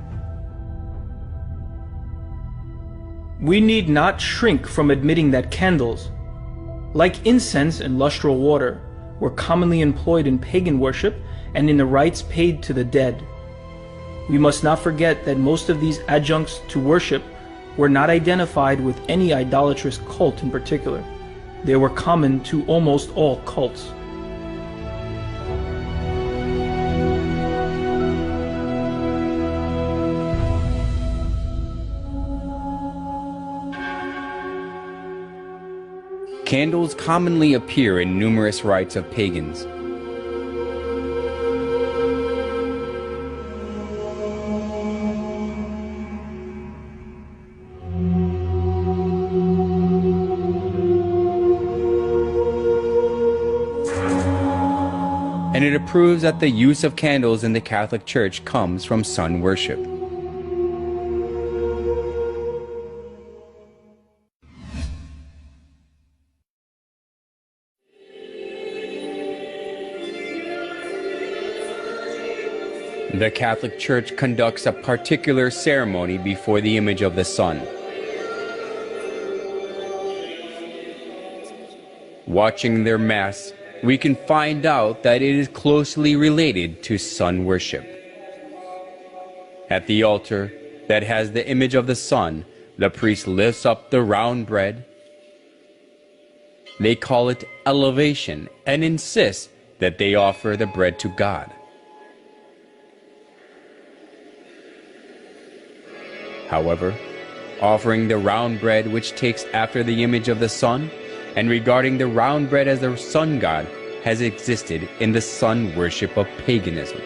We need not shrink from admitting that candles, like incense and lustral water, were commonly employed in pagan worship and in the rites paid to the dead. We must not forget that most of these adjuncts to worship were not identified with any idolatrous cult in particular. They were common to almost all cults. Candles commonly appear in numerous rites of pagans. and it approves that the use of candles in the Catholic Church comes from sun worship. The Catholic Church conducts a particular ceremony before the image of the sun. Watching their Mass, we can find out that it is closely related to sun worship. At the altar that has the image of the sun, the priest lifts up the round bread. They call it elevation and insist that they offer the bread to God. However, offering the round bread which takes after the image of the sun, and regarding the round bread as the sun god, has existed in the sun worship of paganism.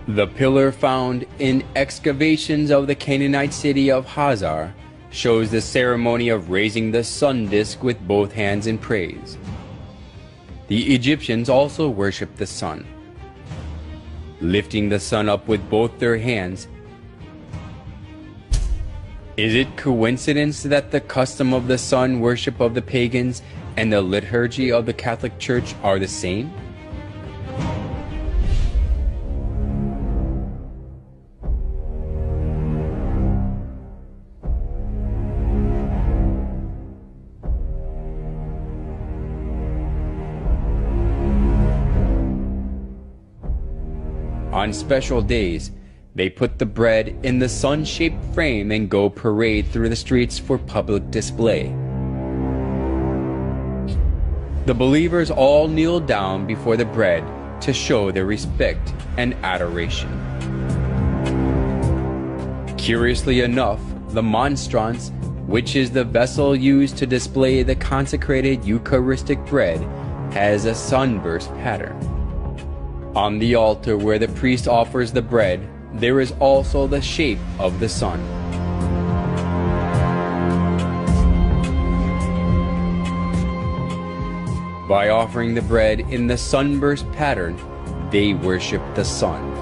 The pillar found in excavations of the Canaanite city of Hazar shows the ceremony of raising the sun disk with both hands in praise. The Egyptians also worshipped the sun, lifting the sun up with both their hands. Is it coincidence that the custom of the sun worship of the pagans and the liturgy of the Catholic Church are the same? On special days, they put the bread in the sun-shaped frame and go parade through the streets for public display. The believers all kneel down before the bread to show their respect and adoration. Curiously enough, the monstrance, which is the vessel used to display the consecrated Eucharistic bread, has a sunburst pattern. On the altar where the priest offers the bread, there is also the shape of the sun. By offering the bread in the sunburst pattern, they worship the sun.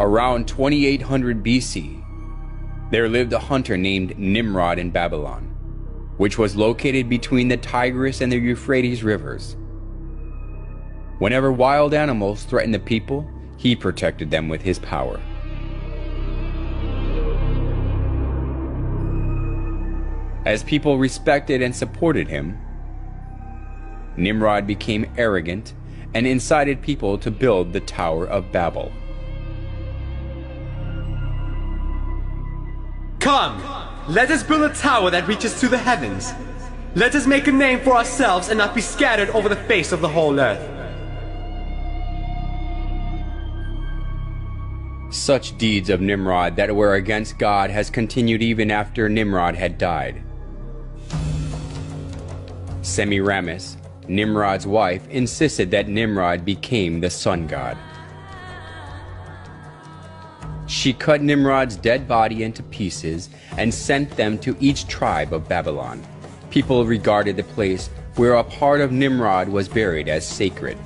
Around 2800 BC, there lived a hunter named Nimrod in Babylon, which was located between the Tigris and the Euphrates rivers. Whenever wild animals threatened the people, he protected them with his power. As people respected and supported him, Nimrod became arrogant and incited people to build the Tower of Babel. Come, let us build a tower that reaches to the heavens. Let us make a name for ourselves and not be scattered over the face of the whole earth. Such deeds of Nimrod that were against God has continued even after Nimrod had died. Semiramis, Nimrod's wife, insisted that Nimrod became the sun god. She cut Nimrod's dead body into pieces and sent them to each tribe of Babylon. People regarded the place where a part of Nimrod was buried as sacred.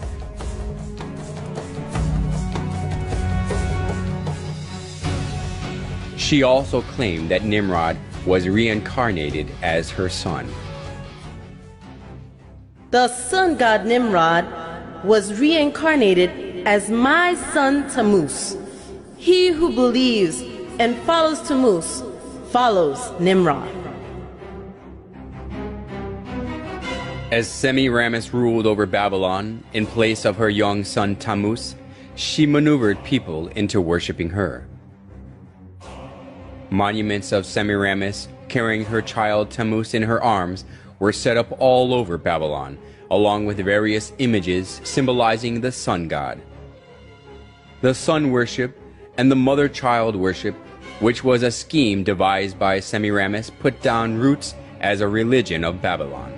She also claimed that Nimrod was reincarnated as her son. The sun god Nimrod was reincarnated as my son Tammuz. He who believes and follows Tammuz follows Nimrod. As Semiramis ruled over Babylon in place of her young son Tammuz, she maneuvered people into worshiping her. Monuments of Semiramis carrying her child Tammuz in her arms were set up all over Babylon, along with various images symbolizing the sun god. The sun worship and the mother-child worship, which was a scheme devised by Semiramis, put down roots as a religion of Babylon.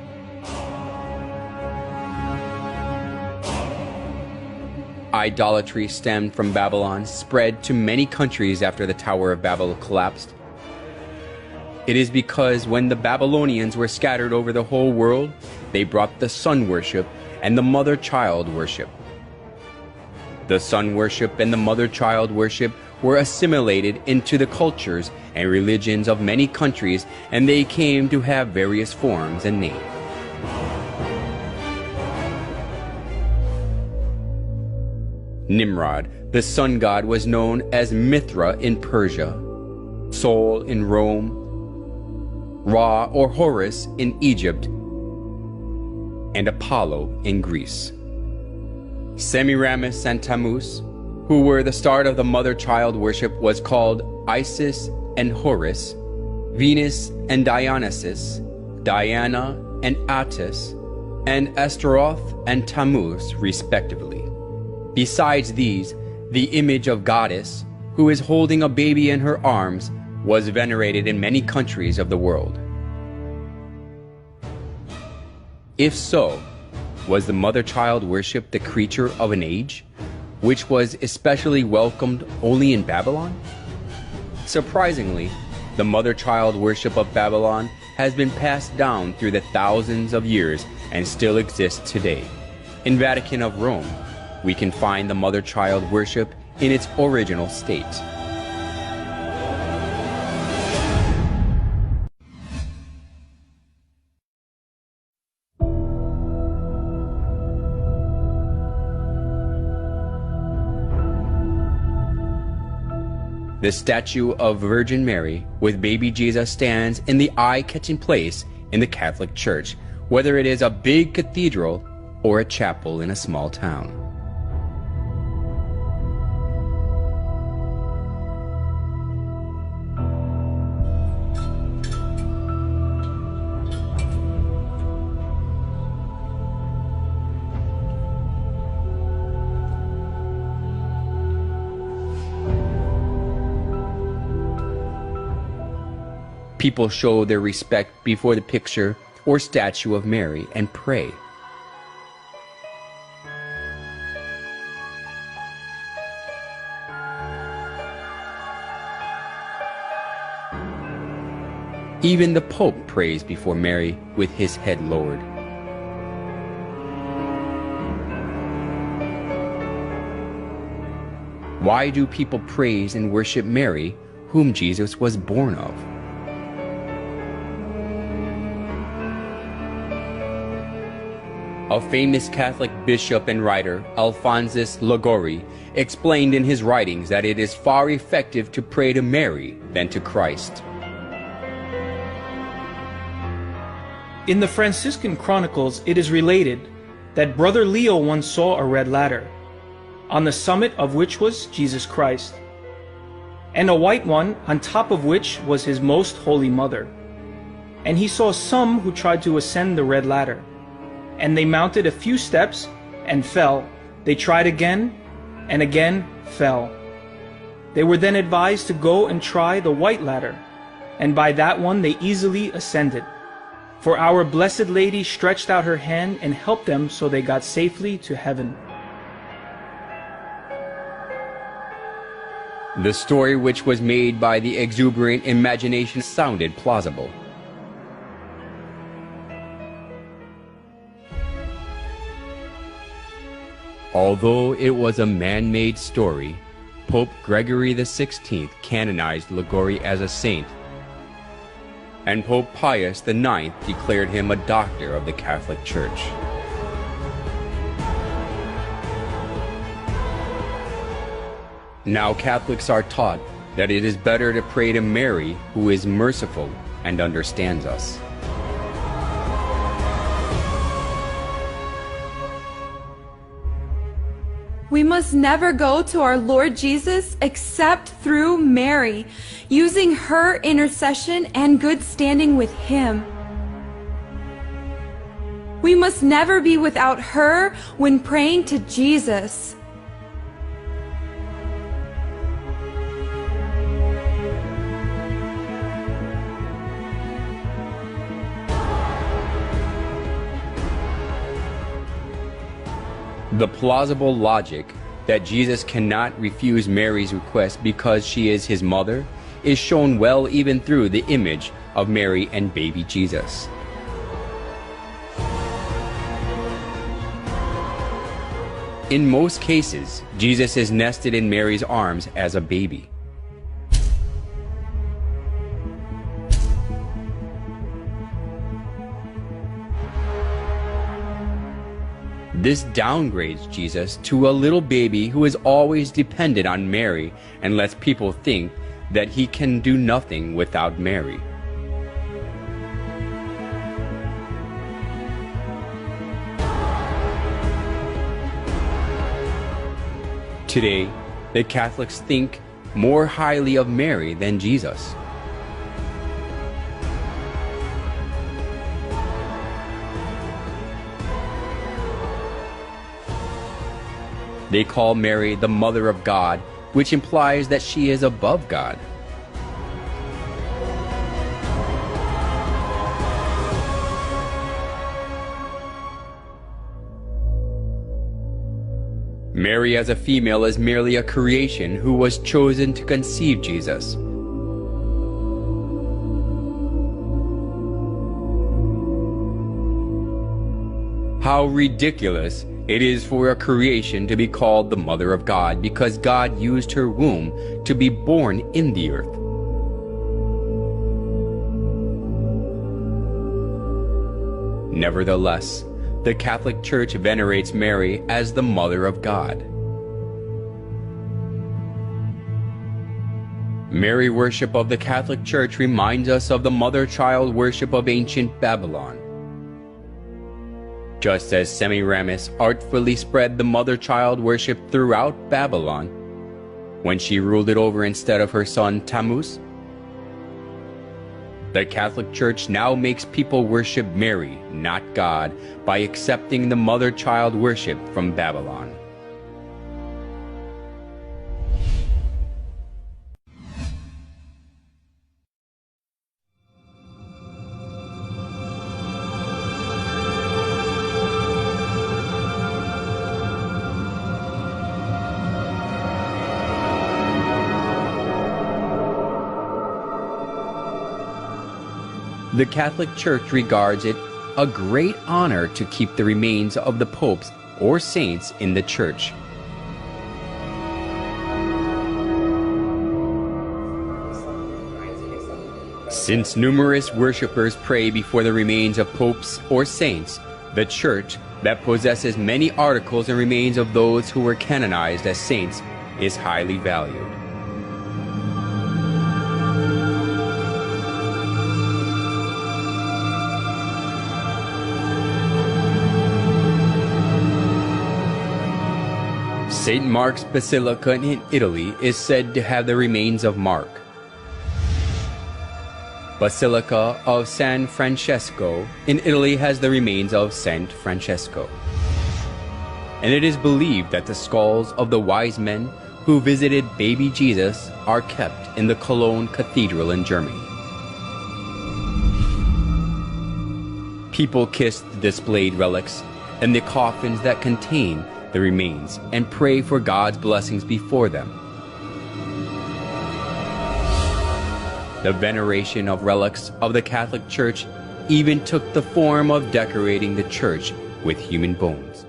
Idolatry stemmed from Babylon spread to many countries after the Tower of Babel collapsed. It is because when the Babylonians were scattered over the whole world, they brought the sun worship and the mother-child worship. The sun worship and the mother-child worship were assimilated into the cultures and religions of many countries, and they came to have various forms and names. Nimrod, the sun god, was known as Mithra in Persia, Sol in Rome, Ra or Horus in Egypt, and Apollo in Greece. Semiramis and Tammuz, who were the start of the mother-child worship, was called Isis and Horus, Venus and Dionysus, Diana and Attis, and Astaroth and Tammuz, respectively. Besides these, the image of goddess, who is holding a baby in her arms, was venerated in many countries of the world. If so, was the mother-child worship the creature of an age, which was especially welcomed only in Babylon? Surprisingly, the mother-child worship of Babylon has been passed down through the thousands of years and still exists today. In Vatican of Rome, we can find the mother-child worship in its original state. The statue of Virgin Mary with baby Jesus stands in the eye-catching place in the Catholic Church, whether it is a big cathedral or a chapel in a small town. People show their respect before the picture or statue of Mary and pray. Even the Pope prays before Mary with his head lowered. Why do people praise and worship Mary, whom Jesus was born of? A famous Catholic bishop and writer, Alphonsus Liguori, explained in his writings that it is far effective to pray to Mary than to Christ. In the Franciscan Chronicles, it is related that Brother Leo once saw a red ladder, on the summit of which was Jesus Christ, and a white one on top of which was his most holy mother. And he saw some who tried to ascend the red ladder, and they mounted a few steps and fell. They tried again and again fell. They were then advised to go and try the white ladder, and by that one they easily ascended. For our Blessed Lady stretched out her hand and helped them, so they got safely to heaven. The story, which was made by the exuberant imagination, sounded plausible. Although it was a man-made story, Pope Gregory XVI canonized Liguori as a saint, and Pope Pius IX declared him a doctor of the Catholic Church. Now Catholics are taught that it is better to pray to Mary, who is merciful and understands us. We must never go to our Lord Jesus except through Mary, using her intercession and good standing with Him. We must never be without her when praying to Jesus. The plausible logic that Jesus cannot refuse Mary's request because she is his mother is shown well even through the image of Mary and baby Jesus. In most cases, Jesus is nested in Mary's arms as a baby. This downgrades Jesus to a little baby who is always dependent on Mary and lets people think that he can do nothing without Mary. Today, the Catholics think more highly of Mary than Jesus. They call Mary the Mother of God, which implies that she is above God. Mary as a female is merely a creation who was chosen to conceive Jesus. How ridiculous it is for a creation to be called the Mother of God because God used her womb to be born in the earth. Nevertheless, the Catholic Church venerates Mary as the Mother of God. Mary worship of the Catholic Church reminds us of the mother-child worship of ancient Babylon. Just as Semiramis artfully spread the mother-child worship throughout Babylon when she ruled it over instead of her son Tammuz, the Catholic Church now makes people worship Mary, not God, by accepting the mother-child worship from Babylon. The Catholic Church regards it a great honor to keep the remains of the popes or saints in the church. Since numerous worshippers pray before the remains of popes or saints, the church that possesses many articles and remains of those who were canonized as saints is highly valued. St. Mark's Basilica in Italy is said to have the remains of Mark. Basilica of San Francesco in Italy has the remains of Saint Francesco. And it is believed that the skulls of the wise men who visited baby Jesus are kept in the Cologne Cathedral in Germany. People kiss the displayed relics and the coffins that contain the remains and pray for God's blessings before them. The veneration of relics of the Catholic Church even took the form of decorating the church with human bones.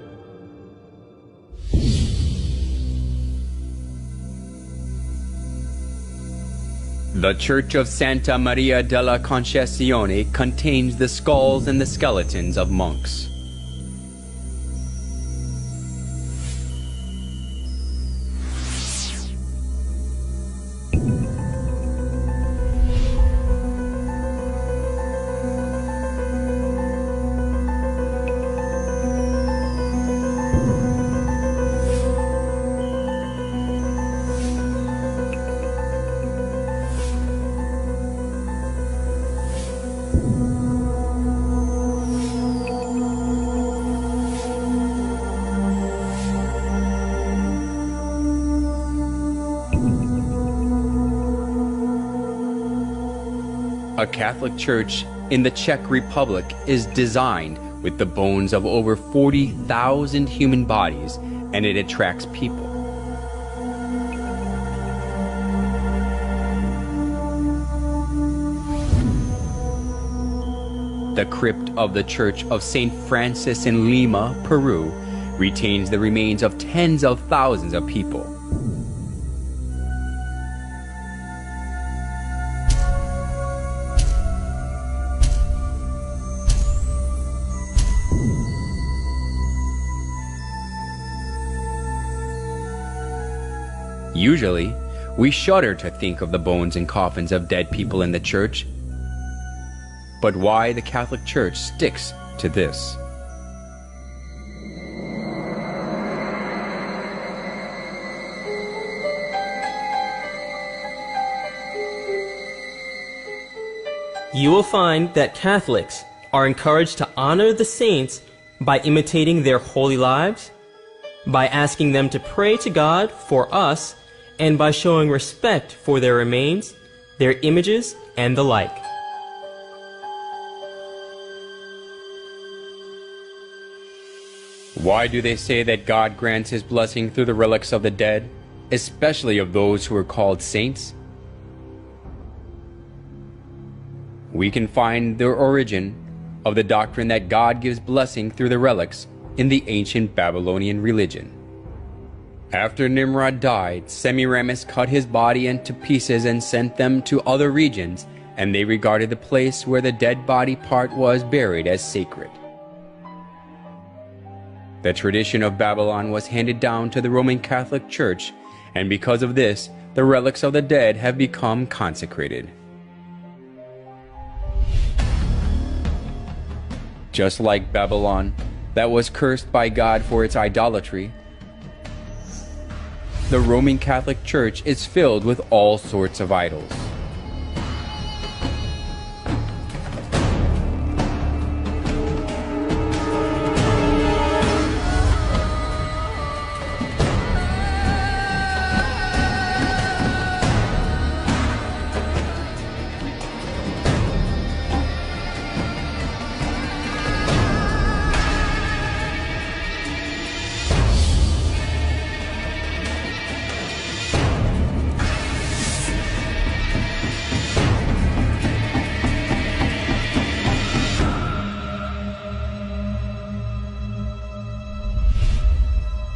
The Church of Santa Maria della Concessione contains the skulls and the skeletons of monks. A Catholic church in the Czech Republic is designed with the bones of over 40,000 human bodies, and it attracts people. The crypt of the Church of St. Francis in Lima, Peru, retains the remains of tens of thousands of people. Usually, we shudder to think of the bones and coffins of dead people in the church. But why the Catholic Church sticks to this? You will find that Catholics are encouraged to honor the saints by imitating their holy lives, by asking them to pray to God for us, and by showing respect for their remains, their images, and the like. Why do they say that God grants His blessing through the relics of the dead, especially of those who are called saints? We can find the origin of the doctrine that God gives blessing through the relics in the ancient Babylonian religion. After Nimrod died, Semiramis cut his body into pieces and sent them to other regions, and they regarded the place where the dead body part was buried as sacred. The tradition of Babylon was handed down to the Roman Catholic Church, and because of this, the relics of the dead have become consecrated. Just like Babylon, that was cursed by God for its idolatry, the Roman Catholic Church is filled with all sorts of idols.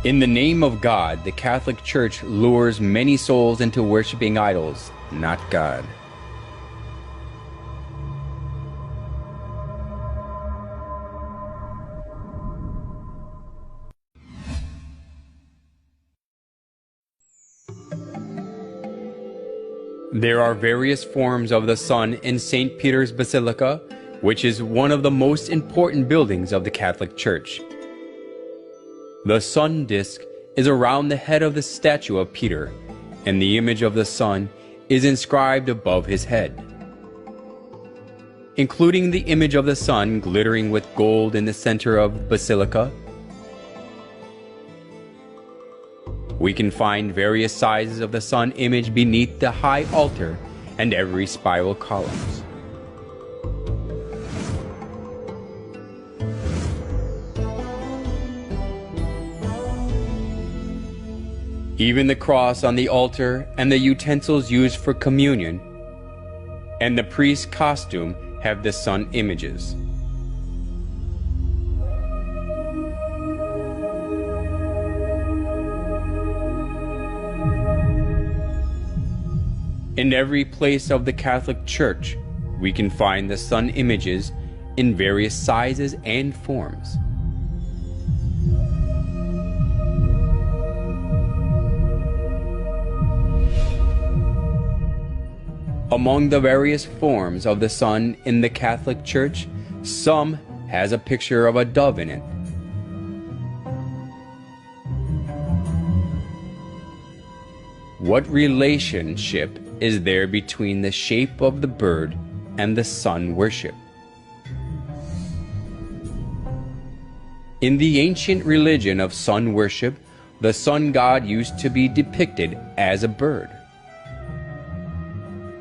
In the name of God, the Catholic Church lures many souls into worshiping idols, not God. There are various forms of the sun in St. Peter's Basilica, which is one of the most important buildings of the Catholic Church. The sun disk is around the head of the statue of Peter, and the image of the sun is inscribed above his head. Including the image of the sun glittering with gold in the center of the basilica, we can find various sizes of the sun image beneath the high altar and every spiral columns. Even the cross on the altar and the utensils used for communion and the priest's costume have the sun images. In every place of the Catholic Church, we can find the sun images in various sizes and forms. Among the various forms of the sun in the Catholic Church, some has a picture of a dove in it. What relationship is there between the shape of the bird and the sun worship? In the ancient religion of sun worship, the sun god used to be depicted as a bird.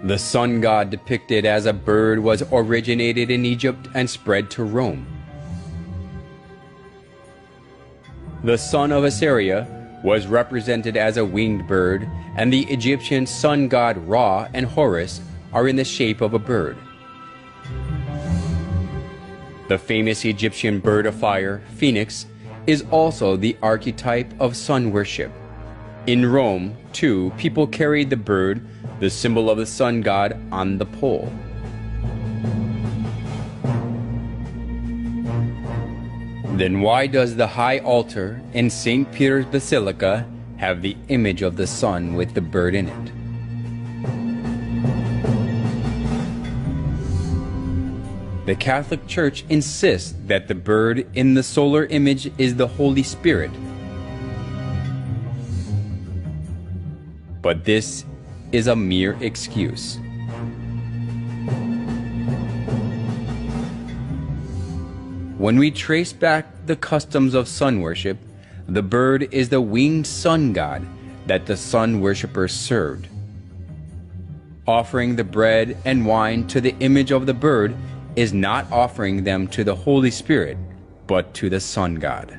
The sun god depicted as a bird was originated in Egypt and spread to Rome. The sun of Assyria was represented as a winged bird, and the Egyptian sun god Ra and Horus are in the shape of a bird. The famous Egyptian bird of fire, phoenix, is also the archetype of sun worship. In Rome, too, people carried the bird, the symbol of the sun god, on the pole. Then why does the high altar in St. Peter's Basilica have the image of the sun with the bird in it? The Catholic Church insists that the bird in the solar image is the Holy Spirit. But this is a mere excuse. When we trace back the customs of sun worship, the bird is the winged sun god that the sun worshippers served. Offering the bread and wine to the image of the bird is not offering them to the Holy Spirit, but to the sun god.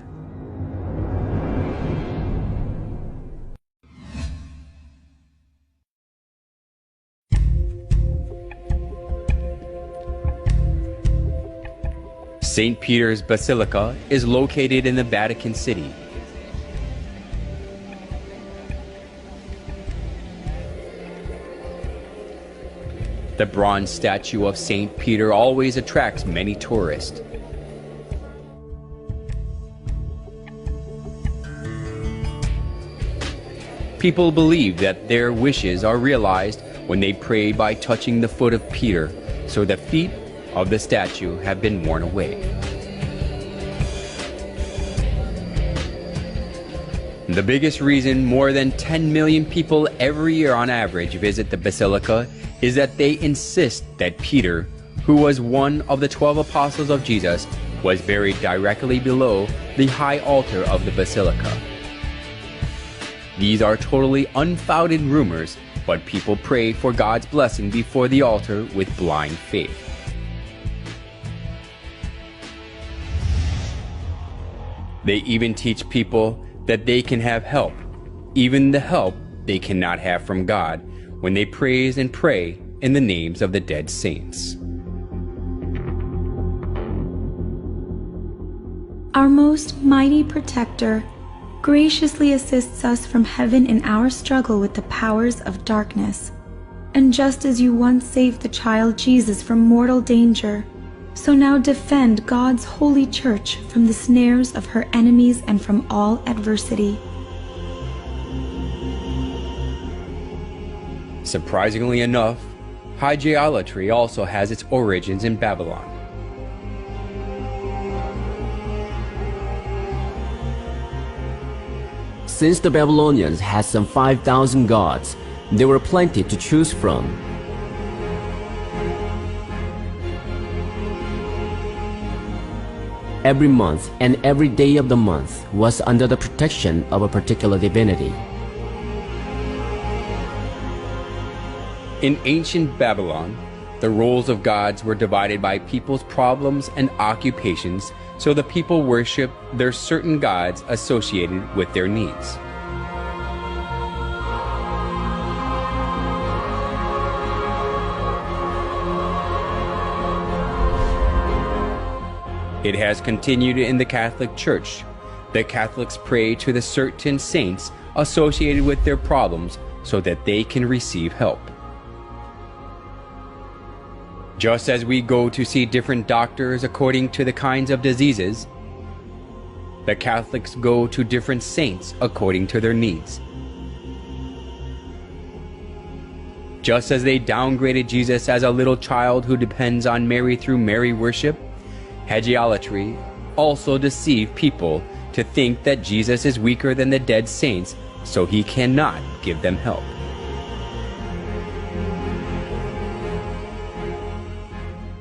St. Peter's Basilica is located in the Vatican City. The bronze statue of St. Peter always attracts many tourists. People believe that their wishes are realized when they pray by touching the foot of Peter, so the feet of the statue have been worn away. The biggest reason more than 10 million people every year on average visit the Basilica is that they insist that Peter, who was one of the 12 apostles of Jesus, was buried directly below the high altar of the Basilica. These are totally unfounded rumors, but people pray for God's blessing before the altar with blind faith. They even teach people that they can have help, even the help they cannot have from God, when they praise and pray in the names of the dead saints. Our most mighty protector graciously assists us from heaven in our struggle with the powers of darkness. And just as you once saved the child Jesus from mortal danger, so now defend God's holy church from the snares of her enemies and from all adversity. Surprisingly enough, hygielatry also has its origins in Babylon. Since the Babylonians had some 5,000 gods, there were plenty to choose from. Every month and every day of the month was under the protection of a particular divinity. In ancient Babylon, the roles of gods were divided by people's problems and occupations, so the people worshiped their certain gods associated with their needs. It has continued in the Catholic Church. The Catholics pray to the certain saints associated with their problems so that they can receive help. Just as we go to see different doctors according to the kinds of diseases, the Catholics go to different saints according to their needs. Just as they downgraded Jesus as a little child who depends on Mary through Mary worship, hygielatry also deceived people to think that Jesus is weaker than the dead saints, so he cannot give them help.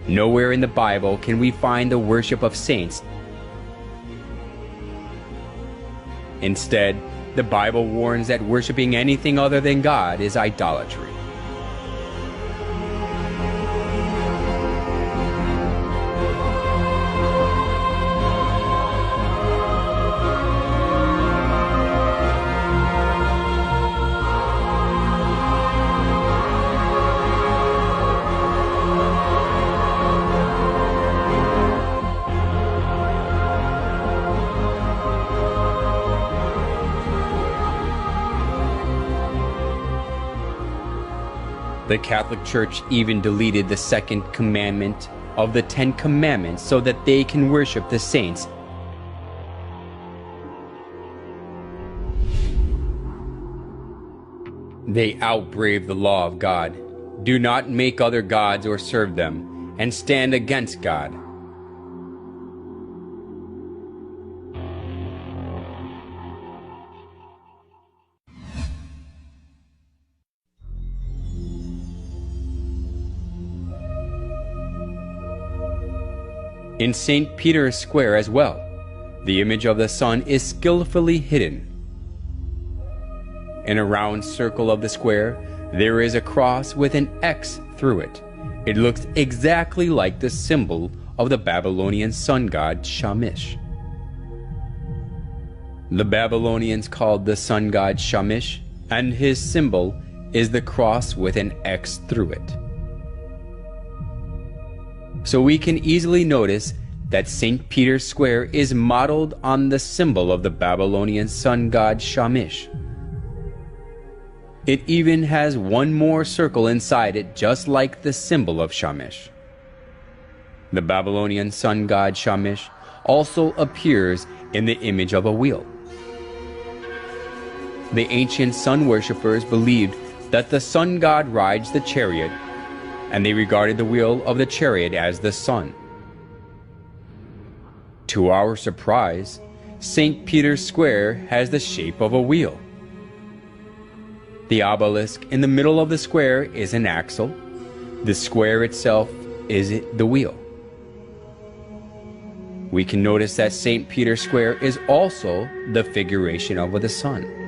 Nowhere in the Bible can we find the worship of saints. Instead, the Bible warns that worshiping anything other than God is idolatry. The Catholic Church even deleted the second commandment of the 10 Commandments so that they can worship the saints. They outbrave the law of God. Do not make other gods or serve them, and stand against God. In St. Peter's Square as well, the image of the sun is skillfully hidden. In a round circle of the square, there is a cross with an X through it. It looks exactly like the symbol of the Babylonian sun god Shamash. The Babylonians called the sun god Shamash, and his symbol is the cross with an X through it. So we can easily notice that St. Peter's Square is modeled on the symbol of the Babylonian sun god Shamash. It even has one more circle inside it, just like the symbol of Shamash. The Babylonian sun god Shamash also appears in the image of a wheel. The ancient sun worshippers believed that the sun god rides the chariot, and they regarded the wheel of the chariot as the sun. To our surprise, St. Peter's Square has the shape of a wheel. The obelisk in the middle of the square is an axle. The square itself is the wheel. We can notice that St. Peter's Square is also the figuration of the sun.